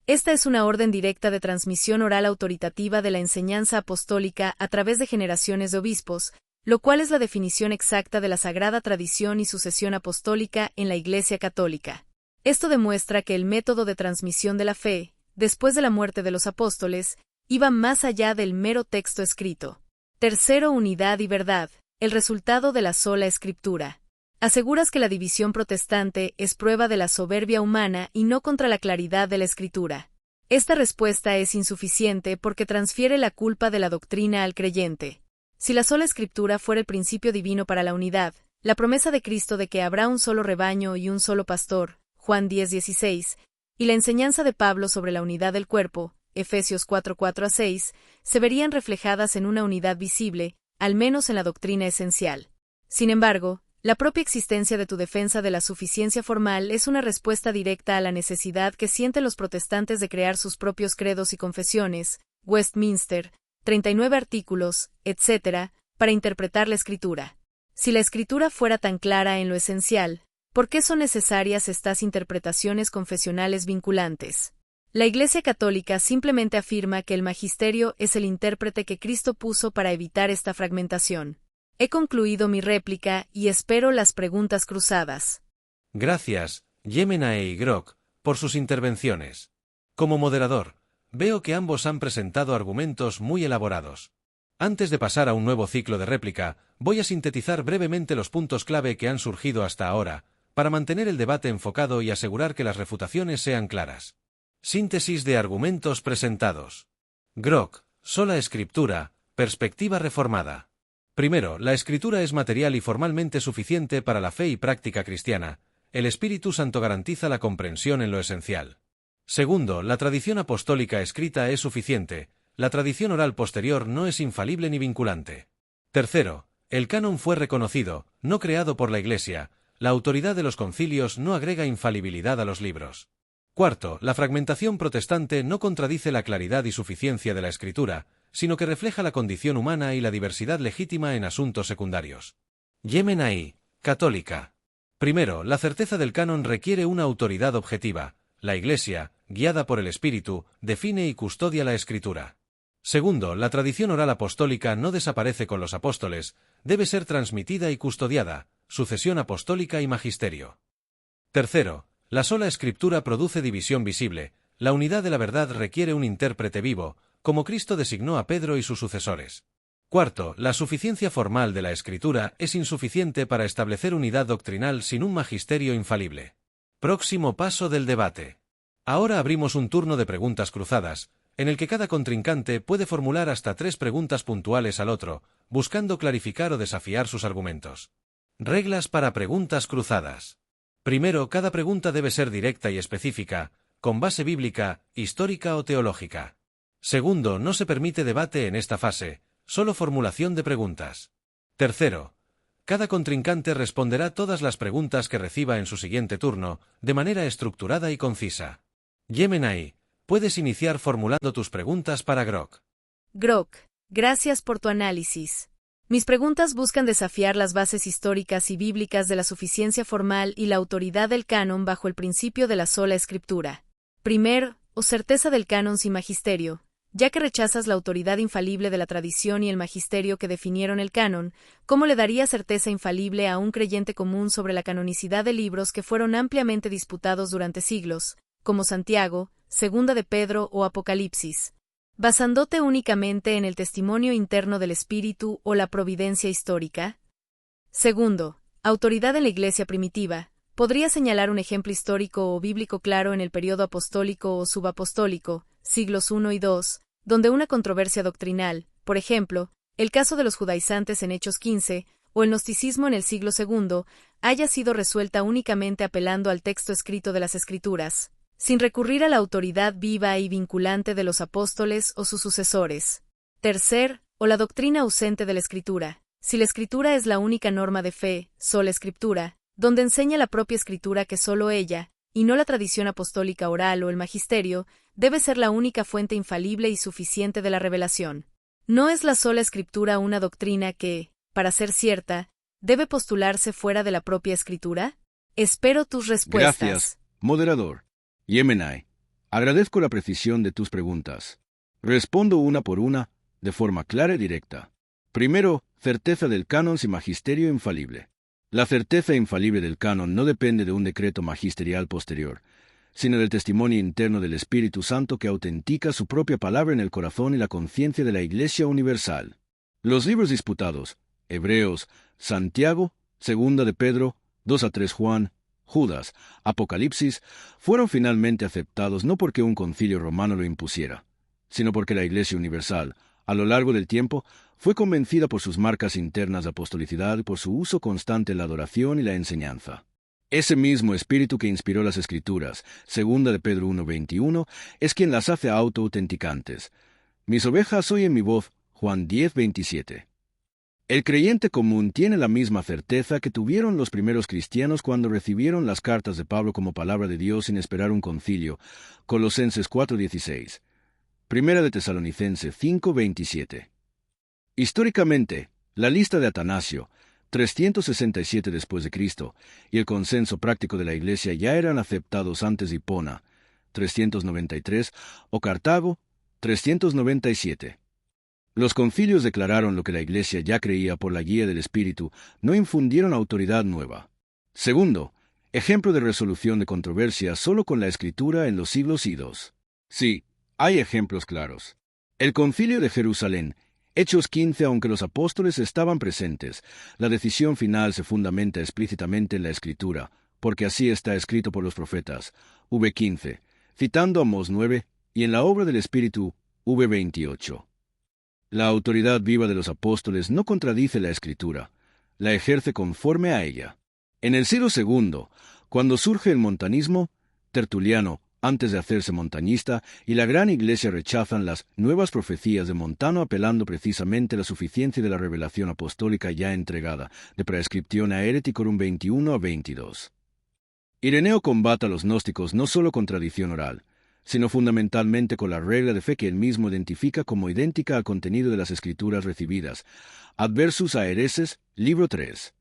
[SPEAKER 2] Esta es una orden directa de transmisión oral autoritativa de la enseñanza apostólica a través de generaciones de obispos, lo cual es la definición exacta de la sagrada tradición y sucesión apostólica en la Iglesia Católica. Esto demuestra que el método de transmisión de la fe, después de la muerte de los apóstoles, iba más allá del mero texto escrito. Tercero, unidad y verdad, el resultado de la sola Escritura. Aseguras que la división protestante es prueba de la soberbia humana y no contra la claridad de la Escritura. Esta respuesta es insuficiente porque transfiere la culpa de la doctrina al creyente. Si la sola Escritura fuera el principio divino para la unidad, la promesa de Cristo de que habrá un solo rebaño y un solo pastor, Juan 10:16, y la enseñanza de Pablo sobre la unidad del cuerpo, Efesios 4:4-6, se verían reflejadas en una unidad visible, al menos en la doctrina esencial. Sin embargo, la propia existencia de tu defensa de la suficiencia formal es una respuesta directa a la necesidad que sienten los protestantes de crear sus propios credos y confesiones, Westminster, 39 artículos, etc., para interpretar la Escritura. Si la Escritura fuera tan clara en lo esencial, ¿por qué son necesarias estas interpretaciones confesionales vinculantes? La Iglesia Católica simplemente afirma que el magisterio es el intérprete que Cristo puso para evitar esta fragmentación. He concluido mi réplica y espero las preguntas cruzadas.
[SPEAKER 1] Gracias, Yemenae y Grok, por sus intervenciones. Como moderador, veo que ambos han presentado argumentos muy elaborados. Antes de pasar a un nuevo ciclo de réplica, voy a sintetizar brevemente los puntos clave que han surgido hasta ahora, para mantener el debate enfocado y asegurar que las refutaciones sean claras. Síntesis de argumentos presentados. Grok, sola escritura, perspectiva reformada. Primero, la escritura es material y formalmente suficiente para la fe y práctica cristiana. El Espíritu Santo garantiza la comprensión en lo esencial. Segundo, la tradición apostólica escrita es suficiente. La tradición oral posterior no es infalible ni vinculante. Tercero, el canon fue reconocido, no creado por la Iglesia. La autoridad de los concilios no agrega infalibilidad a los libros. Cuarto, la fragmentación protestante no contradice la claridad y suficiencia de la Escritura, sino que refleja la condición humana y la diversidad legítima en asuntos secundarios. Yemenae, católica. Primero, la certeza del canon requiere una autoridad objetiva. La Iglesia, guiada por el Espíritu, define y custodia la Escritura. Segundo, la tradición oral apostólica no desaparece con los apóstoles, debe ser transmitida y custodiada, sucesión apostólica y magisterio. Tercero, la sola Escritura produce división visible. La unidad de la verdad requiere un intérprete vivo, como Cristo designó a Pedro y sus sucesores. Cuarto, la suficiencia formal de la Escritura es insuficiente para establecer unidad doctrinal sin un magisterio infalible. Próximo paso del debate. Ahora abrimos un turno de preguntas cruzadas, en el que cada contrincante puede formular hasta 3 preguntas puntuales al otro, buscando clarificar o desafiar sus argumentos. Reglas para preguntas cruzadas. Primero, cada pregunta debe ser directa y específica, con base bíblica, histórica o teológica. Segundo, no se permite debate en esta fase, solo formulación de preguntas. Tercero, cada contrincante responderá todas las preguntas que reciba en su siguiente turno, de manera estructurada y concisa. Yemenai, puedes iniciar formulando tus preguntas para Grok.
[SPEAKER 2] Grok, gracias por tu análisis. Mis preguntas buscan desafiar las bases históricas y bíblicas de la suficiencia formal y la autoridad del canon bajo el principio de la sola escritura. Primero, o certeza del canon sin magisterio. Ya que rechazas la autoridad infalible de la tradición y el magisterio que definieron el canon, ¿cómo le daría certeza infalible a un creyente común sobre la canonicidad de libros que fueron ampliamente disputados durante siglos, como Santiago, Segunda de Pedro o Apocalipsis, basándote únicamente en el testimonio interno del Espíritu o la providencia histórica? Segundo, autoridad en la Iglesia primitiva. ¿Podría señalar un ejemplo histórico o bíblico claro en el periodo apostólico o subapostólico, siglos I y II, donde una controversia doctrinal, por ejemplo, el caso de los judaizantes en Hechos 15, o el gnosticismo en el siglo II, haya sido resuelta únicamente apelando al texto escrito de las Escrituras, sin recurrir a la autoridad viva y vinculante de los apóstoles o sus sucesores? Tercer, o la doctrina ausente de la Escritura. Si la Escritura es la única norma de fe, sola Escritura, donde enseña la propia Escritura que solo ella, y no la tradición apostólica oral o el magisterio, debe ser la única fuente infalible y suficiente de la revelación. ¿No es la sola Escritura una doctrina que, para ser cierta, debe postularse fuera de la propia Escritura? Espero tus respuestas.
[SPEAKER 3] Gracias, moderador. Yemenai, agradezco la precisión de tus preguntas. Respondo una por una, de forma clara y directa. Primero, certeza del canon sin magisterio infalible. La certeza infalible del canon no depende de un decreto magisterial posterior, sino del testimonio interno del Espíritu Santo que autentica su propia palabra en el corazón y la conciencia de la Iglesia universal. Los libros disputados, Hebreos, Santiago, Segunda de Pedro, 2 a 3 Juan, Judas, Apocalipsis, fueron finalmente aceptados no porque un concilio romano lo impusiera, sino porque la Iglesia universal, a lo largo del tiempo, fue convencida por sus marcas internas de apostolicidad y por su uso constante en la adoración y la enseñanza. Ese mismo espíritu que inspiró las Escrituras, Segunda de Pedro 1:21, es quien las hace autoautenticantes. Mis ovejas oyen mi voz, Juan 10:27. El creyente común tiene la misma certeza que tuvieron los primeros cristianos cuando recibieron las cartas de Pablo como palabra de Dios sin esperar un concilio, Colosenses 4:16. Primera de Tesalonicenses 5:27. Históricamente, la lista de Atanasio, 367 después de Cristo, y el consenso práctico de la Iglesia ya eran aceptados antes de Hipona, 393, o Cartago, 397. Los concilios declararon lo que la Iglesia ya creía por la guía del Espíritu, no infundieron autoridad nueva. Segundo, ejemplo de resolución de controversias solo con la Escritura en los siglos idos. Sí, hay ejemplos claros. El Concilio de Jerusalén, Hechos 15. Aunque los apóstoles estaban presentes, la decisión final se fundamenta explícitamente en la Escritura, porque así está escrito por los profetas, v15, citando Amós 9, y en la obra del Espíritu, v28. La autoridad viva de los apóstoles no contradice la Escritura, la ejerce conforme a ella. En el siglo II, cuando surge el montanismo, Tertuliano, antes de hacerse montañista, y la gran Iglesia rechazan las nuevas profecías de Montano apelando precisamente a la suficiencia de la revelación apostólica ya entregada, de Praescriptione Hereticorum 21 a 22. Ireneo combate a los gnósticos no solo con tradición oral, sino fundamentalmente con la regla de fe que él mismo identifica como idéntica al contenido de las Escrituras recibidas. Adversus a hereses, libro 3.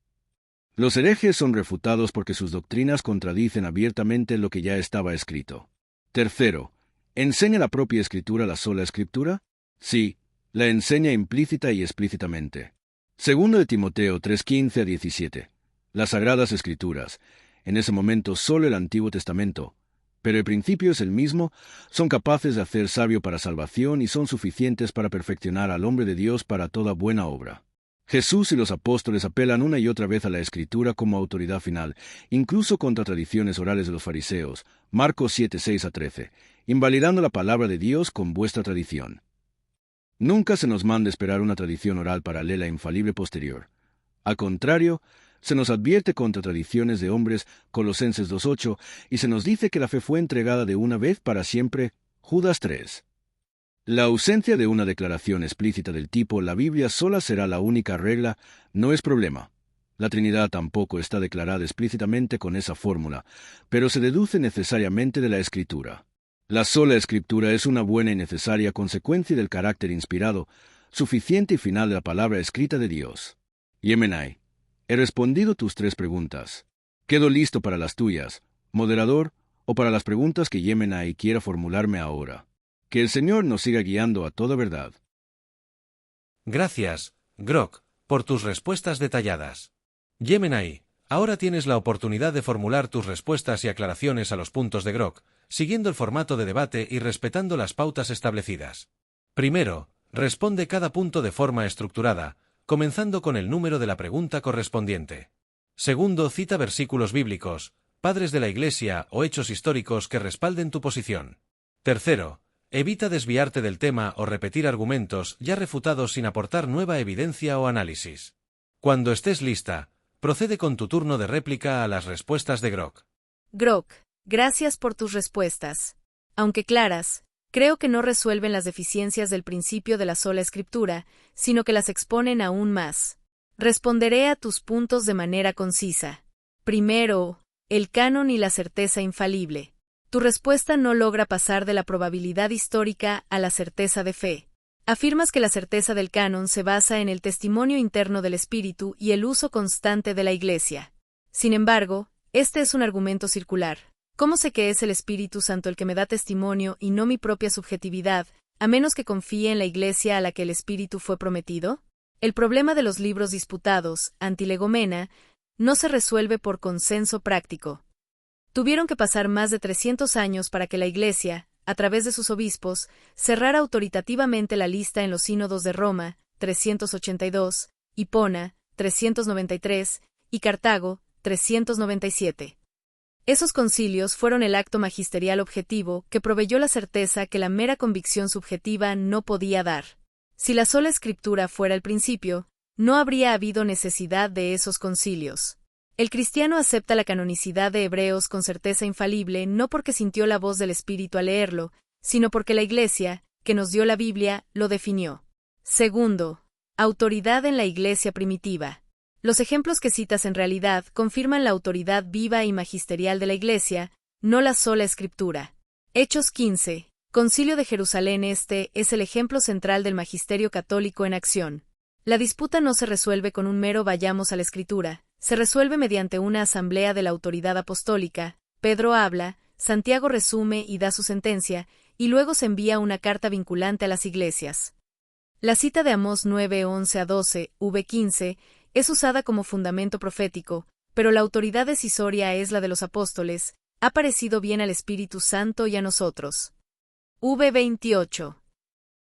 [SPEAKER 3] Los herejes son refutados porque sus doctrinas contradicen abiertamente lo que ya estaba escrito. Tercero, ¿enseña la propia Escritura la sola Escritura? Sí, la enseña implícita y explícitamente. Segundo de Timoteo 3:15 a 17. Las Sagradas Escrituras, en ese momento solo el Antiguo Testamento, Pero el principio es el mismo, son capaces de hacer sabio para salvación y son suficientes para perfeccionar al hombre de Dios para toda buena obra. Jesús y los apóstoles apelan una y otra vez a la Escritura como autoridad final, incluso contra tradiciones orales de los fariseos, Marcos 7, 6-13, invalidando la palabra de Dios con vuestra tradición. Nunca se nos manda esperar una tradición oral paralela e infalible posterior. Al contrario, se nos advierte contra tradiciones de hombres, Colosenses 2:8, y se nos dice que la fe fue entregada de una vez para siempre, Judas 3. La ausencia de una declaración explícita del tipo «la Biblia sola será la única regla» no es problema. La Trinidad tampoco está declarada explícitamente con esa fórmula, pero se deduce necesariamente de la Escritura. La sola Escritura es una buena y necesaria consecuencia del carácter inspirado, suficiente y final de la palabra escrita de Dios. Yemenai, he respondido tus 3 preguntas. Quedo listo para las tuyas, moderador, o para las preguntas que Yemenai quiera formularme ahora. Que el Señor nos siga guiando a toda verdad.
[SPEAKER 1] Gracias, Grok, por tus respuestas detalladas. Yemenai, ahora tienes la oportunidad de formular tus respuestas y aclaraciones a los puntos de Grok, siguiendo el formato de debate y respetando las pautas establecidas. Primero, responde cada punto de forma estructurada, comenzando con el número de la pregunta correspondiente. Segundo, cita versículos bíblicos, padres de la Iglesia o hechos históricos que respalden tu posición. Tercero, evita desviarte del tema o repetir argumentos ya refutados sin aportar nueva evidencia o análisis. Cuando estés lista, procede con tu turno de réplica a las respuestas de Grok.
[SPEAKER 2] Grok, gracias por tus respuestas. Aunque claras, creo que no resuelven las deficiencias del principio de la sola Escritura, sino que las exponen aún más. Responderé a tus puntos de manera concisa. Primero, el canon y la certeza infalible. Tu respuesta no logra pasar de la probabilidad histórica a la certeza de fe. Afirmas que la certeza del canon se basa en el testimonio interno del Espíritu y el uso constante de la Iglesia. Sin embargo, este es un argumento circular. ¿Cómo sé que es el Espíritu Santo el que me da testimonio y no mi propia subjetividad, a menos que confíe en la Iglesia a la que el Espíritu fue prometido? El problema de los libros disputados, antilegomena, no se resuelve por consenso práctico. Tuvieron que pasar más de 300 años para que la Iglesia, a través de sus obispos, cerrara autoritativamente la lista en los sínodos de Roma, 382, Hipona, 393, y Cartago, 397. Esos concilios fueron el acto magisterial objetivo que proveyó la certeza que la mera convicción subjetiva no podía dar. Si la sola Escritura fuera el principio, no habría habido necesidad de esos concilios. El cristiano acepta la canonicidad de Hebreos con certeza infalible no porque sintió la voz del Espíritu al leerlo, sino porque la Iglesia, que nos dio la Biblia, lo definió. Segundo, autoridad en la Iglesia primitiva. Los ejemplos que citas en realidad confirman la autoridad viva y magisterial de la Iglesia, no la sola Escritura. Hechos 15. Concilio de Jerusalén. Este es el ejemplo central del magisterio católico en acción. La disputa no se resuelve con un mero vayamos a la Escritura, se resuelve mediante una asamblea de la autoridad apostólica. Pedro habla, Santiago resume y da su sentencia, y luego se envía una carta vinculante a las iglesias. La cita de Amós 9, 11-12, v15, es usada como fundamento profético, pero la autoridad decisoria es la de los apóstoles, ha parecido bien al Espíritu Santo y a nosotros. V28.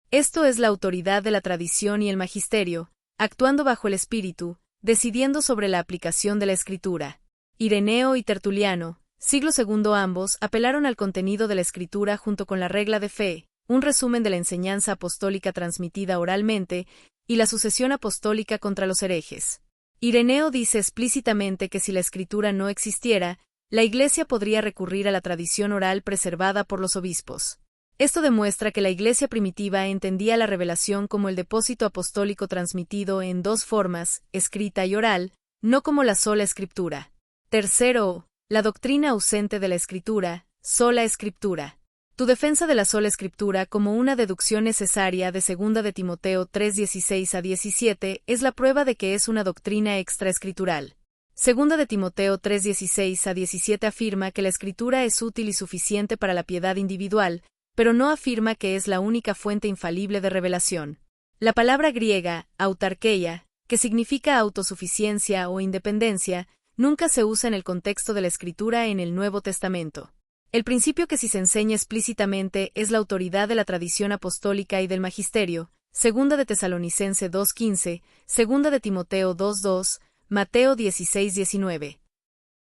[SPEAKER 2] Esto es la autoridad de la tradición y el magisterio, actuando bajo el Espíritu, decidiendo sobre la aplicación de la Escritura. Ireneo y Tertuliano, siglo II, ambos apelaron al contenido de la Escritura junto con la regla de fe, un resumen de la enseñanza apostólica transmitida oralmente, y la sucesión apostólica contra los herejes. Ireneo dice explícitamente que si la Escritura no existiera, la Iglesia podría recurrir a la tradición oral preservada por los obispos. Esto demuestra que la Iglesia primitiva entendía la revelación como el depósito apostólico transmitido en dos formas, escrita y oral, no como la sola Escritura. Tercero, la doctrina ausente de la Escritura, sola Escritura. Tu defensa de la sola Escritura como una deducción necesaria de 2 de Timoteo 3:16-17 es la prueba de que es una doctrina extraescritural. 2 de Timoteo 3:16-17 afirma que la Escritura es útil y suficiente para la piedad individual, pero no afirma que es la única fuente infalible de revelación. La palabra griega, autarkeia, que significa autosuficiencia o independencia, nunca se usa en el contexto de la Escritura en el Nuevo Testamento. El principio que sí se enseña explícitamente es la autoridad de la tradición apostólica y del magisterio, 2 de Tesalonicense 2:15, 2 de Timoteo 2:2, Mateo 16:19.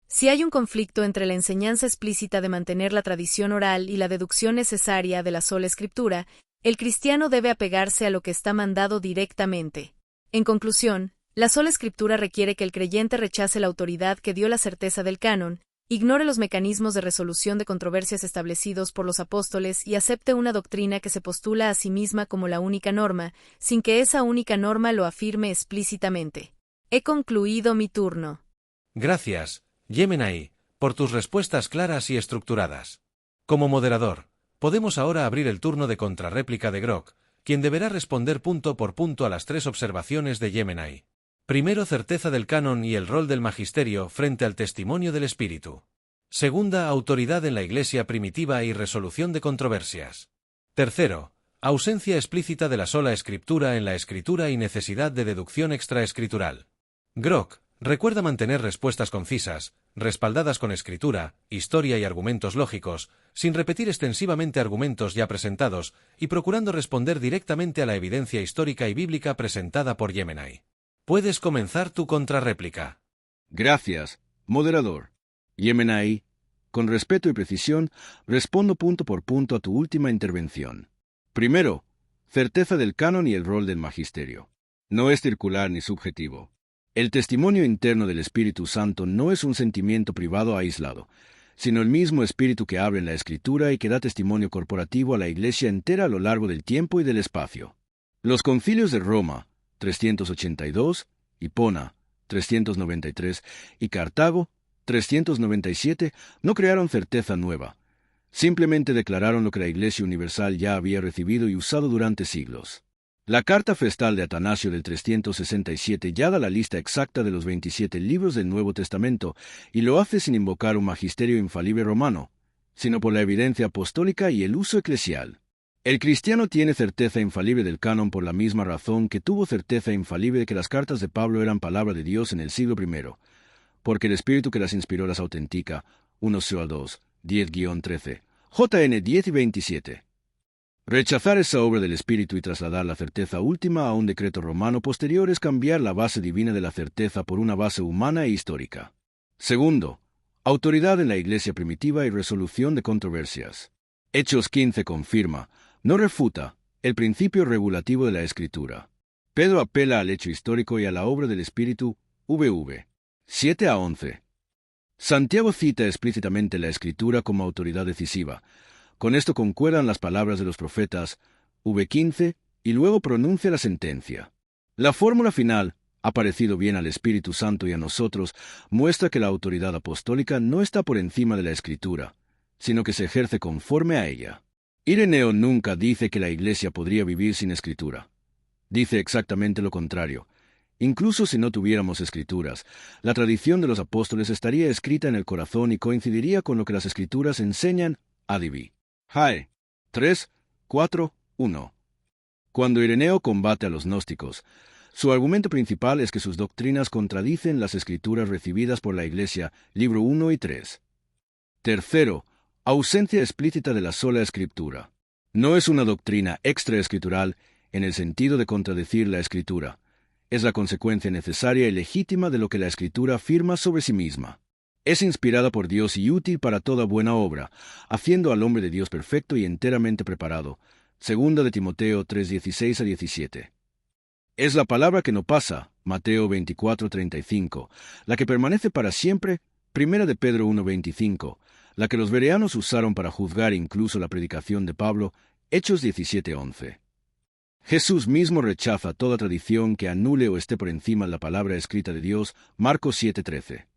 [SPEAKER 2] Si hay un conflicto entre la enseñanza explícita de mantener la tradición oral y la deducción necesaria de la sola Escritura, el cristiano debe apegarse a lo que está mandado directamente. En conclusión, la sola Escritura requiere que el creyente rechace la autoridad que dio la certeza del canon, ignore los mecanismos de resolución de controversias establecidos por los apóstoles y acepte una doctrina que se postula a sí misma como la única norma, sin que esa única norma lo afirme explícitamente. He concluido mi turno.
[SPEAKER 1] Gracias, Yemenai, por tus respuestas claras y estructuradas. Como moderador, podemos ahora abrir el turno de contrarréplica de Grok, quien deberá responder punto por punto a las 3 observaciones de Yemenai. Primero, certeza del canon y el rol del magisterio frente al testimonio del Espíritu. Segunda, autoridad en la Iglesia primitiva y resolución de controversias. Tercero, ausencia explícita de la sola Escritura en la Escritura y necesidad de deducción extraescritural. Grok, recuerda mantener respuestas concisas, respaldadas con escritura, historia y argumentos lógicos, sin repetir extensivamente argumentos ya presentados y procurando responder directamente a la evidencia histórica y bíblica presentada por Yemenai. Puedes comenzar tu contrarréplica.
[SPEAKER 3] Gracias, moderador. Yemenai, con respeto y precisión, respondo punto por punto a tu última intervención. Primero, certeza del canon y el rol del magisterio. No es circular ni subjetivo. El testimonio interno del Espíritu Santo no es un sentimiento privado aislado, sino el mismo Espíritu que habla en la Escritura y que da testimonio corporativo a la Iglesia entera a lo largo del tiempo y del espacio. Los concilios de Roma, 382, Hipona, 393, y Cartago, 397, no crearon certeza nueva. Simplemente declararon lo que la Iglesia Universal ya había recibido y usado durante siglos. La carta festal de Atanasio del 367 ya da la lista exacta de los 27 libros del Nuevo Testamento y lo hace sin invocar un magisterio infalible romano, sino por la evidencia apostólica y el uso eclesial. El cristiano tiene certeza infalible del canon por la misma razón que tuvo certeza infalible de que las cartas de Pablo eran palabra de Dios en el siglo I, porque el Espíritu que las inspiró las autentica. 1 2, 10-13, JN 10 y 27. Rechazar esa obra del Espíritu y trasladar la certeza última a un decreto romano posterior es cambiar la base divina de la certeza por una base humana e histórica. Segundo, autoridad en la Iglesia primitiva y resolución de controversias. Hechos 15 confirma, no refuta, el principio regulativo de la Escritura. Pedro apela al hecho histórico y a la obra del Espíritu, vv. 7-11. Santiago cita explícitamente la Escritura como autoridad decisiva. Con esto concuerdan las palabras de los profetas, v15, y luego pronuncia la sentencia. La fórmula final, ha parecido bien al Espíritu Santo y a nosotros, muestra que la autoridad apostólica no está por encima de la Escritura, sino que se ejerce conforme a ella. Ireneo nunca dice que la Iglesia podría vivir sin Escritura. Dice exactamente lo contrario. Incluso si no tuviéramos Escrituras, la tradición de los apóstoles estaría escrita en el corazón y coincidiría con lo que las Escrituras enseñan adivi. Jae 3, 4, 1. Cuando Ireneo combate a los gnósticos, su argumento principal es que sus doctrinas contradicen las Escrituras recibidas por la Iglesia, libro 1 y 3. Tercero, ausencia explícita de la sola Escritura. No es una doctrina extraescritural en el sentido de contradecir la Escritura. Es la consecuencia necesaria y legítima de lo que la Escritura afirma sobre sí misma. Es inspirada por Dios y útil para toda buena obra, haciendo al hombre de Dios perfecto y enteramente preparado. 2 de Timoteo 3:16-17. Es la palabra que no pasa, Mateo 24:35, la que permanece para siempre, 1 de Pedro 1:25, la que los bereanos usaron para juzgar incluso la predicación de Pablo, Hechos 17:11. Jesús mismo rechaza toda tradición que anule o esté por encima de la palabra escrita de Dios, Marcos 7:13.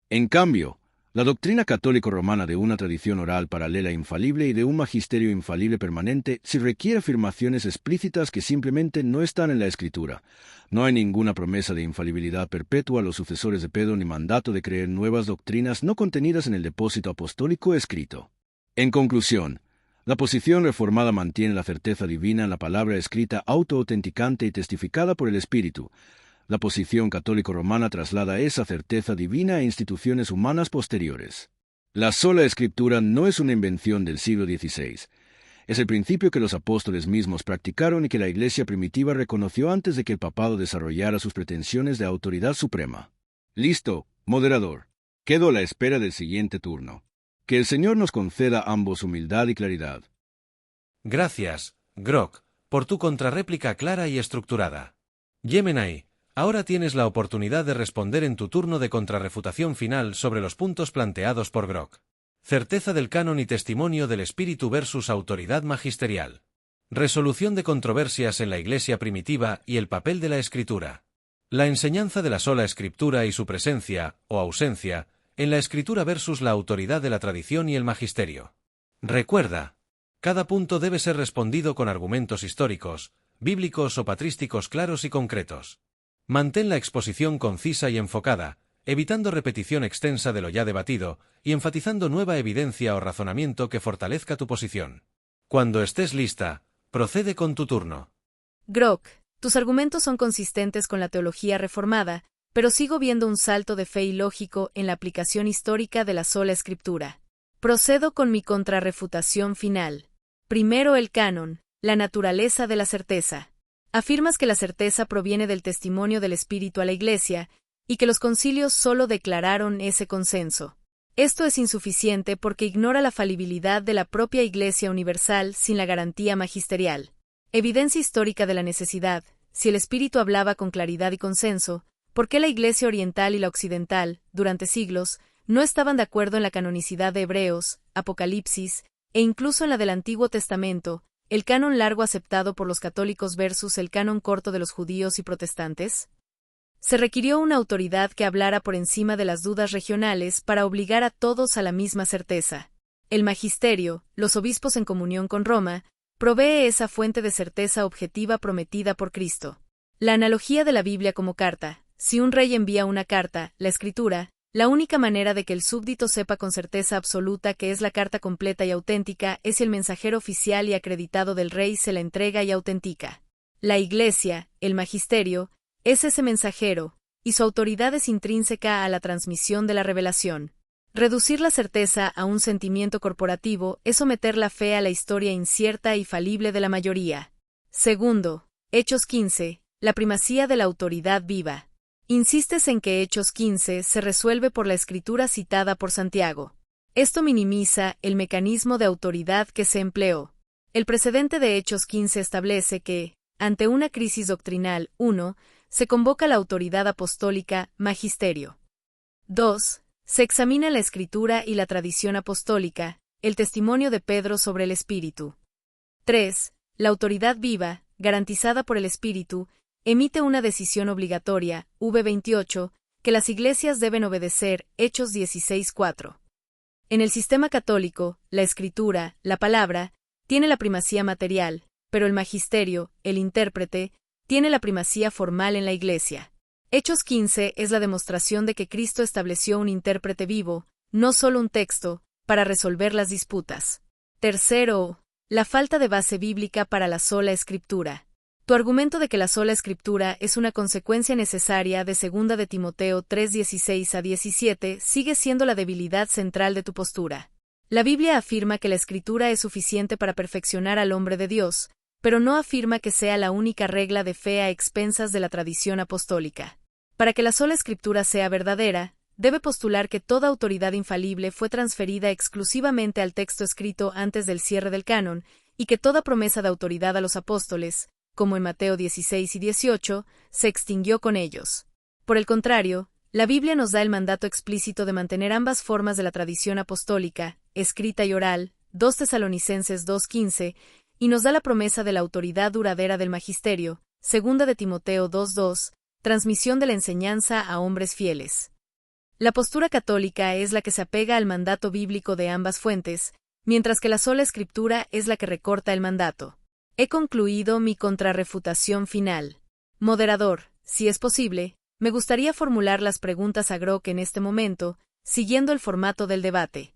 [SPEAKER 3] En cambio, la doctrina católico-romana de una tradición oral paralela infalible y de un magisterio infalible permanente sí requiere afirmaciones explícitas que simplemente no están en la Escritura. No hay ninguna promesa de infalibilidad perpetua a los sucesores de Pedro ni mandato de creer nuevas doctrinas no contenidas en el depósito apostólico escrito. En conclusión, la posición reformada mantiene la certeza divina en la palabra escrita auto-autenticante y testificada por el Espíritu. La posición católico-romana traslada esa certeza divina a instituciones humanas posteriores. La sola escritura no es una invención del siglo XVI. Es el principio que los apóstoles mismos practicaron y que la Iglesia primitiva reconoció antes de que el papado desarrollara sus pretensiones de autoridad suprema. Listo, moderador. Quedo a la espera del siguiente turno. Que el Señor nos conceda a ambos humildad y claridad.
[SPEAKER 1] Gracias, Grok, por tu contrarréplica clara y estructurada. Yemenai, ahora tienes la oportunidad de responder en tu turno de contrarrefutación final sobre los puntos planteados por Grok. Certeza del canon y testimonio del Espíritu versus autoridad magisterial. Resolución de controversias en la Iglesia primitiva y el papel de la Escritura. La enseñanza de la sola Escritura y su presencia, o ausencia, en la Escritura versus la autoridad de la tradición y el magisterio. Recuerda, cada punto debe ser respondido con argumentos históricos, bíblicos o patrísticos claros y concretos. Mantén la exposición concisa y enfocada, evitando repetición extensa de lo ya debatido y enfatizando nueva evidencia o razonamiento que fortalezca tu posición. Cuando estés lista, procede con tu turno.
[SPEAKER 2] Grok, tus argumentos son consistentes con la teología reformada, pero sigo viendo un salto de fe ilógico en la aplicación histórica de la sola Escritura. Procedo con mi contrarrefutación final. Primero el canon, la naturaleza de la certeza. Afirmas que la certeza proviene del testimonio del Espíritu a la Iglesia, y que los concilios solo declararon ese consenso. Esto es insuficiente porque ignora la falibilidad de la propia Iglesia universal sin la garantía magisterial. Evidencia histórica de la necesidad, si el Espíritu hablaba con claridad y consenso, ¿por qué la Iglesia oriental y la occidental, durante siglos, no estaban de acuerdo en la canonicidad de Hebreos, Apocalipsis, e incluso en la del Antiguo Testamento, el canon largo aceptado por los católicos versus el canon corto de los judíos y protestantes? Se requirió una autoridad que hablara por encima de las dudas regionales para obligar a todos a la misma certeza. El magisterio, los obispos en comunión con Roma, provee esa fuente de certeza objetiva prometida por Cristo. La analogía de la Biblia como carta: si un rey envía una carta, la Escritura, la única manera de que el súbdito sepa con certeza absoluta que es la carta completa y auténtica es si el mensajero oficial y acreditado del rey se la entrega y autentica. La Iglesia, el magisterio, es ese mensajero, y su autoridad es intrínseca a la transmisión de la revelación. Reducir la certeza a un sentimiento corporativo es someter la fe a la historia incierta y falible de la mayoría. Segundo, Hechos 15, la primacía de la autoridad viva. Insistes en que Hechos 15 se resuelve por la escritura citada por Santiago. Esto minimiza el mecanismo de autoridad que se empleó. El precedente de Hechos 15 establece que, ante una crisis doctrinal, 1, se convoca la autoridad apostólica, magisterio. 2. Se examina la escritura y la tradición apostólica, el testimonio de Pedro sobre el Espíritu. 3. La autoridad viva, garantizada por el Espíritu, emite una decisión obligatoria, v28, que las iglesias deben obedecer, Hechos 16:4. En el sistema católico, la escritura, la palabra, tiene la primacía material, pero el magisterio, el intérprete, tiene la primacía formal en la Iglesia. Hechos 15 es la demostración de que Cristo estableció un intérprete vivo, no solo un texto, para resolver las disputas. Tercero, la falta de base bíblica para la sola Escritura. Tu argumento de que la sola Escritura es una consecuencia necesaria de 2 de Timoteo 3:16-17 sigue siendo la debilidad central de tu postura. La Biblia afirma que la Escritura es suficiente para perfeccionar al hombre de Dios, pero no afirma que sea la única regla de fe a expensas de la tradición apostólica. Para que la sola Escritura sea verdadera, debe postular que toda autoridad infalible fue transferida exclusivamente al texto escrito antes del cierre del canon, y que toda promesa de autoridad a los apóstoles, como en Mateo 16 y 18, se extinguió con ellos. Por el contrario, la Biblia nos da el mandato explícito de mantener ambas formas de la tradición apostólica, escrita y oral, 2 Tesalonicenses 2:15, y nos da la promesa de la autoridad duradera del magisterio, 2 de Timoteo 2:2, transmisión de la enseñanza a hombres fieles. La postura católica es la que se apega al mandato bíblico de ambas fuentes, mientras que la sola Escritura es la que recorta el mandato. He concluido mi contrarrefutación final. Moderador, si es posible, me gustaría formular las preguntas a Grok en este momento, siguiendo el formato del debate.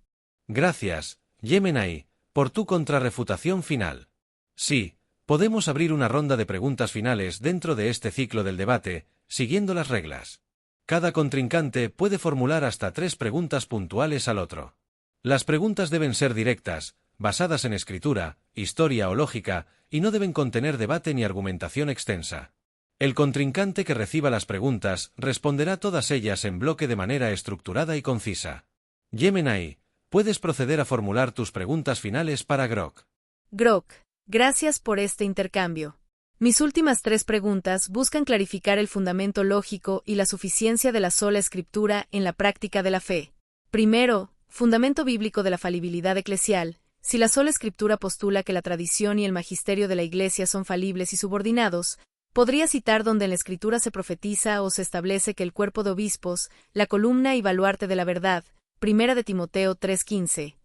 [SPEAKER 1] Gracias, Yemenai, por tu contrarrefutación final. Sí, podemos abrir una ronda de preguntas finales dentro de este ciclo del debate, siguiendo las reglas. Cada contrincante puede formular hasta 3 preguntas puntuales al otro. Las preguntas deben ser directas, basadas en escritura, historia o lógica, y no deben contener debate ni argumentación extensa. El contrincante que reciba las preguntas responderá todas ellas en bloque de manera estructurada y concisa. Yemenai, puedes proceder a formular tus preguntas finales para Grok.
[SPEAKER 2] Grok, gracias por este intercambio. Mis últimas 3 preguntas buscan clarificar el fundamento lógico y la suficiencia de la sola escritura en la práctica de la fe. Primero, fundamento bíblico de la falibilidad eclesial. Si la sola escritura postula que la tradición y el magisterio de la Iglesia son falibles y subordinados, podría citar donde en la escritura se profetiza o se establece que el cuerpo de obispos, la columna y baluarte de la verdad, 1 de Timoteo 3:15,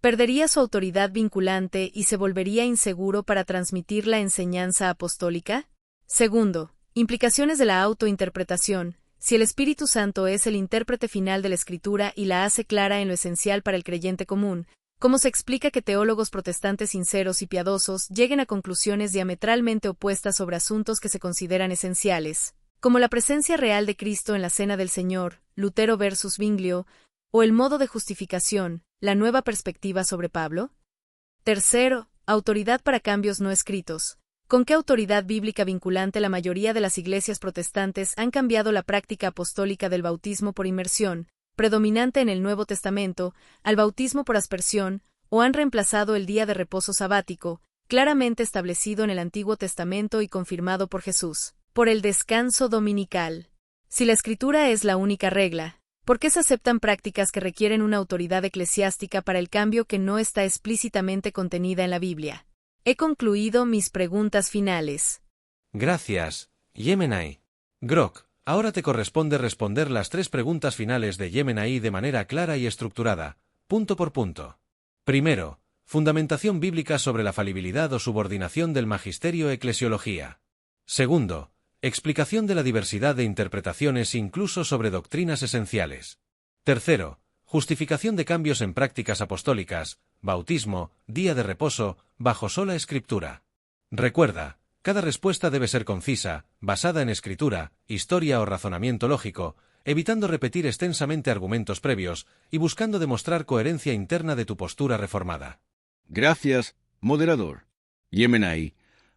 [SPEAKER 2] perdería su autoridad vinculante y se volvería inseguro para transmitir la enseñanza apostólica. Segundo, implicaciones de la autointerpretación. Si el Espíritu Santo es el intérprete final de la Escritura y la hace clara en lo esencial para el creyente común, ¿cómo se explica que teólogos protestantes sinceros y piadosos lleguen a conclusiones diametralmente opuestas sobre asuntos que se consideran esenciales, como la presencia real de Cristo en la Cena del Señor, Lutero versus Zwinglio, o el modo de justificación, la nueva perspectiva sobre Pablo? Tercero, autoridad para cambios no escritos. ¿Con qué autoridad bíblica vinculante la mayoría de las iglesias protestantes han cambiado la práctica apostólica del bautismo por inmersión, predominante en el Nuevo Testamento, al bautismo por aspersión, o han reemplazado el día de reposo sabático, claramente establecido en el Antiguo Testamento y confirmado por Jesús, por el descanso dominical? Si la Escritura es la única regla, ¿por qué se aceptan prácticas que requieren una autoridad eclesiástica para el cambio que no está explícitamente contenida en la Biblia? He concluido mis preguntas finales.
[SPEAKER 1] Gracias, Yemenai. Grok, ahora te corresponde responder las 3 preguntas finales de Yemenai de manera clara y estructurada, punto por punto. Primero, fundamentación bíblica sobre la falibilidad o subordinación del magisterio eclesiología. Segundo, explicación de la diversidad de interpretaciones incluso sobre doctrinas esenciales. Tercero, justificación de cambios en prácticas apostólicas, bautismo, día de reposo, bajo sola escritura. Recuerda, cada respuesta debe ser concisa, basada en escritura, historia o razonamiento lógico, evitando repetir extensamente argumentos previos y buscando demostrar coherencia interna de tu postura reformada.
[SPEAKER 3] Gracias, moderador. Yemenai,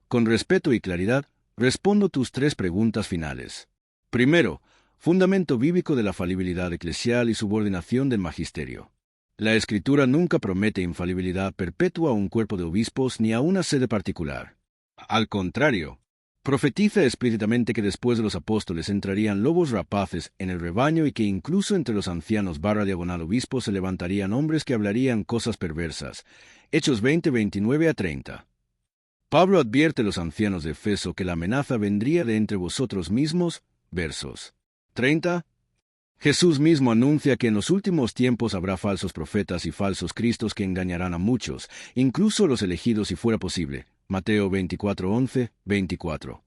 [SPEAKER 3] con respeto y claridad, respondo tus 3 preguntas finales. Primero, fundamento bíblico de la falibilidad eclesial y subordinación del magisterio. La Escritura nunca promete infalibilidad perpetua a un cuerpo de obispos ni a una sede particular. Al contrario, profetiza explícitamente que después de los apóstoles entrarían lobos rapaces en el rebaño y que incluso entre los ancianos /obispos se levantarían hombres que hablarían cosas perversas. Hechos 20:29-30. Pablo advierte a los ancianos de Efeso que la amenaza vendría de entre vosotros mismos, versos 30. Jesús mismo anuncia que en los últimos tiempos habrá falsos profetas y falsos cristos que engañarán a muchos, incluso los elegidos si fuera posible. Mateo 24:11-24.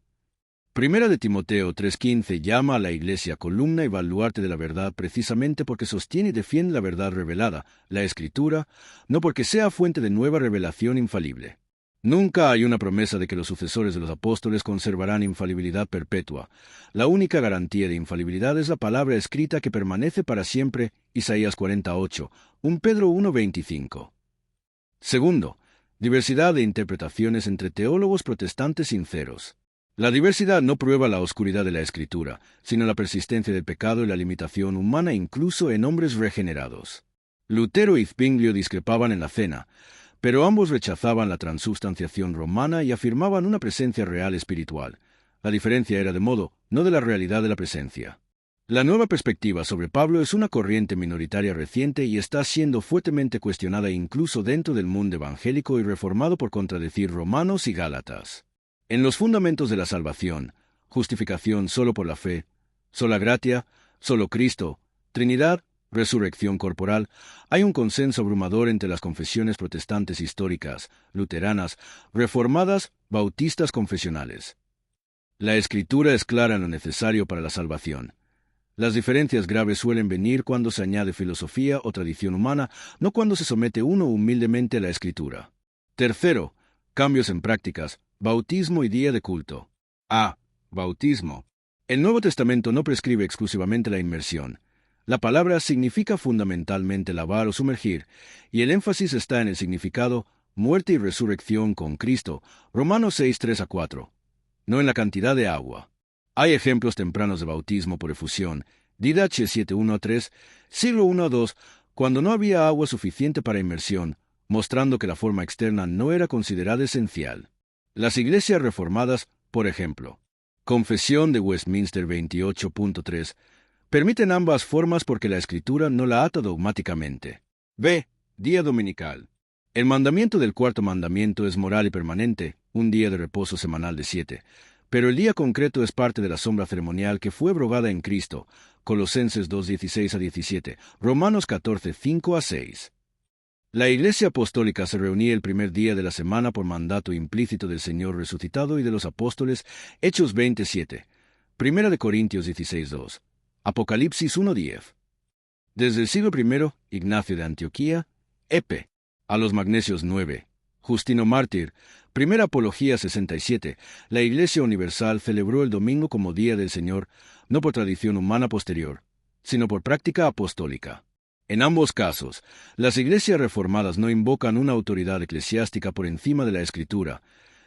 [SPEAKER 3] Primera de Timoteo 3:15 llama a la Iglesia columna y baluarte de la verdad precisamente porque sostiene y defiende la verdad revelada, la Escritura, no porque sea fuente de nueva revelación infalible. Nunca hay una promesa de que los sucesores de los apóstoles conservarán infalibilidad perpetua. La única garantía de infalibilidad es la palabra escrita que permanece para siempre, Isaías 48, 1 Pedro 1:25. Segundo, diversidad de interpretaciones entre teólogos protestantes sinceros. La diversidad no prueba la oscuridad de la Escritura, sino la persistencia del pecado y la limitación humana incluso en hombres regenerados. Lutero y Zwinglio discrepaban en la cena, pero ambos rechazaban la transubstanciación romana y afirmaban una presencia real espiritual. La diferencia era de modo, no de la realidad de la presencia. La nueva perspectiva sobre Pablo es una corriente minoritaria reciente y está siendo fuertemente cuestionada incluso dentro del mundo evangélico y reformado por contradecir Romanos y Gálatas. En los fundamentos de la salvación, justificación solo por la fe, sola gratia, solo Cristo, Trinidad, resurrección corporal, hay un consenso abrumador entre las confesiones protestantes históricas, luteranas, reformadas, bautistas confesionales. La Escritura es clara en lo necesario para la salvación. Las diferencias graves suelen venir cuando se añade filosofía o tradición humana, no cuando se somete uno humildemente a la Escritura. Tercero, cambios en prácticas, bautismo y día de culto. A. Bautismo. El Nuevo Testamento no prescribe exclusivamente la inmersión. La palabra significa fundamentalmente lavar o sumergir, y el énfasis está en el significado muerte y resurrección con Cristo, Romanos 6, 3-4, no en la cantidad de agua. Hay ejemplos tempranos de bautismo por efusión, Didache 7:1-3, siglo I-II, cuando no había agua suficiente para inmersión, mostrando que la forma externa no era considerada esencial. Las iglesias reformadas, por ejemplo, Confesión de Westminster 28.3, permiten ambas formas porque la Escritura no la ata dogmáticamente. B. Día dominical. El mandamiento del cuarto mandamiento es moral y permanente, un día de reposo semanal de 7, pero el día concreto es parte de la sombra ceremonial que fue abrogada en Cristo, Colosenses 2:16-17, Romanos 14:5-6. La Iglesia Apostólica se reunía el primer día de la semana por mandato implícito del Señor resucitado y de los apóstoles, Hechos 27, 1 Corintios 16:2, Apocalipsis 1:10. Desde el siglo I, Ignacio de Antioquía, Epe, a los Magnesios 9, Justino Mártir, Primera Apología 67, la Iglesia Universal celebró el domingo como Día del Señor, no por tradición humana posterior, sino por práctica apostólica. En ambos casos, las iglesias reformadas no invocan una autoridad eclesiástica por encima de la Escritura,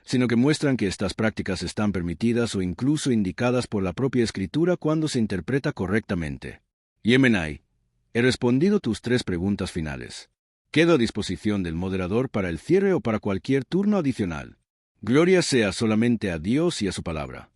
[SPEAKER 3] sino que muestran que estas prácticas están permitidas o incluso indicadas por la propia Escritura cuando se interpreta correctamente. Yemenai, he respondido tus 3 preguntas finales. Quedo a disposición del moderador para el cierre o para cualquier turno adicional. Gloria sea solamente a Dios y a su palabra.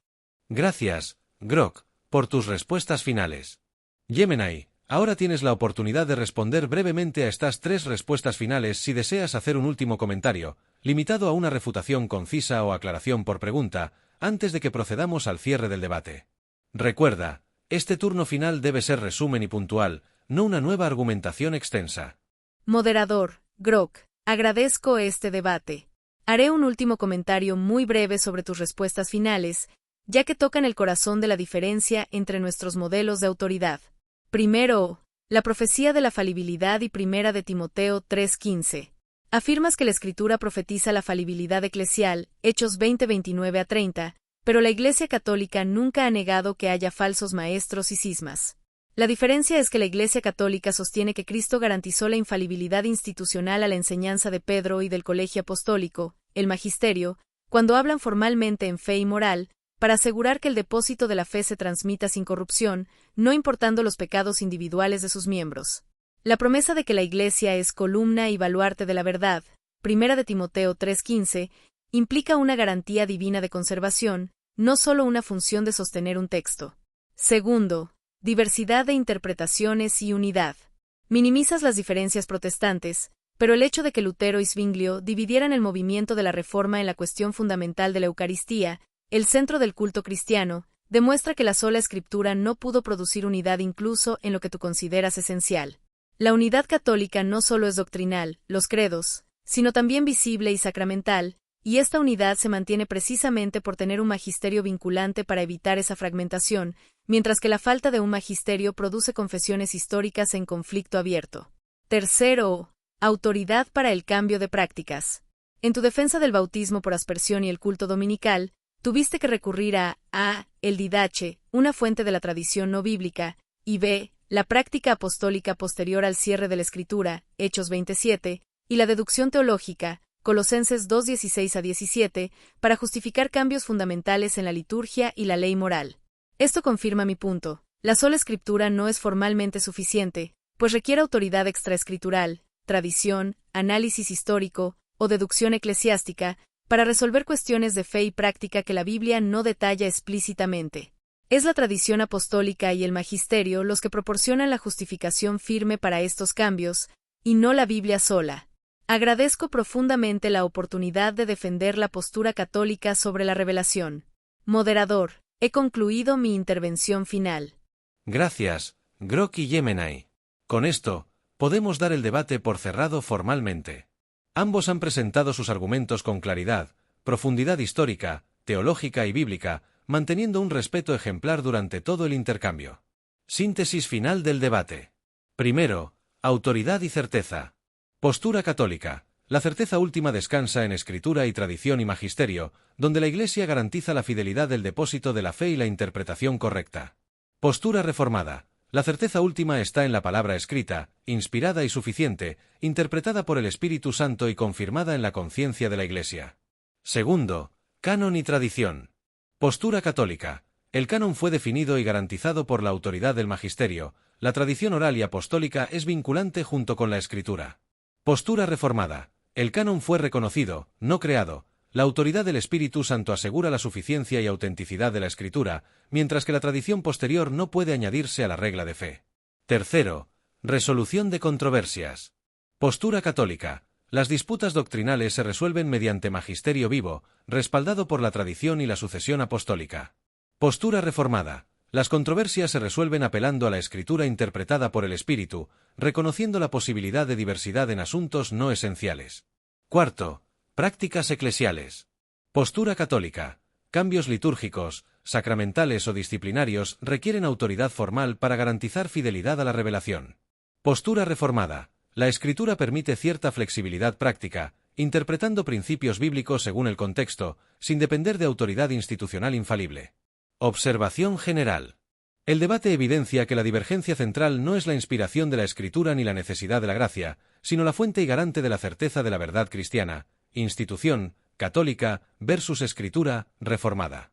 [SPEAKER 1] Gracias, Grok, por tus respuestas finales. Yemenai, ahora tienes la oportunidad de responder brevemente a estas 3 respuestas finales si deseas hacer un último comentario, limitado a una refutación concisa o aclaración por pregunta, antes de que procedamos al cierre del debate. Recuerda, este turno final debe ser resumen y puntual, no una nueva argumentación extensa.
[SPEAKER 2] Moderador, Grok, agradezco este debate. Haré un último comentario muy breve sobre tus respuestas finales, ya que tocan el corazón de la diferencia entre nuestros modelos de autoridad. Primero, la profecía de la falibilidad y Primera de Timoteo 3:15. Afirmas que la Escritura profetiza la falibilidad eclesial, Hechos 20:29-30, pero la Iglesia Católica nunca ha negado que haya falsos maestros y cismas. La diferencia es que la Iglesia Católica sostiene que Cristo garantizó la infalibilidad institucional a la enseñanza de Pedro y del Colegio Apostólico, el Magisterio, cuando hablan formalmente en fe y moral, para asegurar que el depósito de la fe se transmita sin corrupción, no importando los pecados individuales de sus miembros. La promesa de que la Iglesia es columna y baluarte de la verdad, Primera de Timoteo 3:15, implica una garantía divina de conservación, no solo una función de sostener un texto. Segundo, diversidad de interpretaciones y unidad. Minimizas las diferencias protestantes, pero el hecho de que Lutero y Zwinglio dividieran el movimiento de la Reforma en la cuestión fundamental de la Eucaristía, el centro del culto cristiano, demuestra que la sola Escritura no pudo producir unidad incluso en lo que tú consideras esencial. La unidad católica no solo es doctrinal, los credos, sino también visible y sacramental, y esta unidad se mantiene precisamente por tener un magisterio vinculante para evitar esa fragmentación, mientras que la falta de un magisterio produce confesiones históricas en conflicto abierto. Tercero, autoridad para el cambio de prácticas. En tu defensa del bautismo por aspersión y el culto dominical, tuviste que recurrir a el didache, una fuente de la tradición no bíblica, y b, la práctica apostólica posterior al cierre de la Escritura, Hechos 27, y la deducción teológica, Colosenses 2:16-17, para justificar cambios fundamentales en la liturgia y la ley moral. Esto confirma mi punto. La sola Escritura no es formalmente suficiente, pues requiere autoridad extraescritural, tradición, análisis histórico o deducción eclesiástica para resolver cuestiones de fe y práctica que la Biblia no detalla explícitamente. Es la tradición apostólica y el magisterio los que proporcionan la justificación firme para estos cambios, y no la Biblia sola. Agradezco profundamente la oportunidad de defender la postura católica sobre la revelación. Moderador, he concluido mi intervención final.
[SPEAKER 1] Gracias, Grok y Yemenai. Con esto, podemos dar el debate por cerrado formalmente. Ambos han presentado sus argumentos con claridad, profundidad histórica, teológica y bíblica, manteniendo un respeto ejemplar durante todo el intercambio. Síntesis final del debate. Primero, autoridad y certeza. Postura católica. La certeza última descansa en escritura y tradición y magisterio, donde la Iglesia garantiza la fidelidad del depósito de la fe y la interpretación correcta. Postura reformada. La certeza última está en la palabra escrita, inspirada y suficiente, interpretada por el Espíritu Santo y confirmada en la conciencia de la Iglesia. Segundo, canon y tradición. Postura católica. El canon fue definido y garantizado por la autoridad del magisterio. La tradición oral y apostólica es vinculante junto con la Escritura. Postura reformada. El canon fue reconocido, no creado. La autoridad del Espíritu Santo asegura la suficiencia y autenticidad de la Escritura, mientras que la tradición posterior no puede añadirse a la regla de fe. Tercero, resolución de controversias. Postura católica. Las disputas doctrinales se resuelven mediante magisterio vivo, respaldado por la tradición y la sucesión apostólica. Postura reformada. Las controversias se resuelven apelando a la Escritura interpretada por el Espíritu, reconociendo la posibilidad de diversidad en asuntos no esenciales. Cuarto, prácticas eclesiales. Postura católica. Cambios litúrgicos, sacramentales o disciplinarios requieren autoridad formal para garantizar fidelidad a la revelación. Postura reformada. La Escritura permite cierta flexibilidad práctica, interpretando principios bíblicos según el contexto, sin depender de autoridad institucional infalible. Observación general. El debate evidencia que la divergencia central no es la inspiración de la Escritura ni la necesidad de la gracia, sino la fuente y garante de la certeza de la verdad cristiana, institución, católica, versus Escritura, reformada.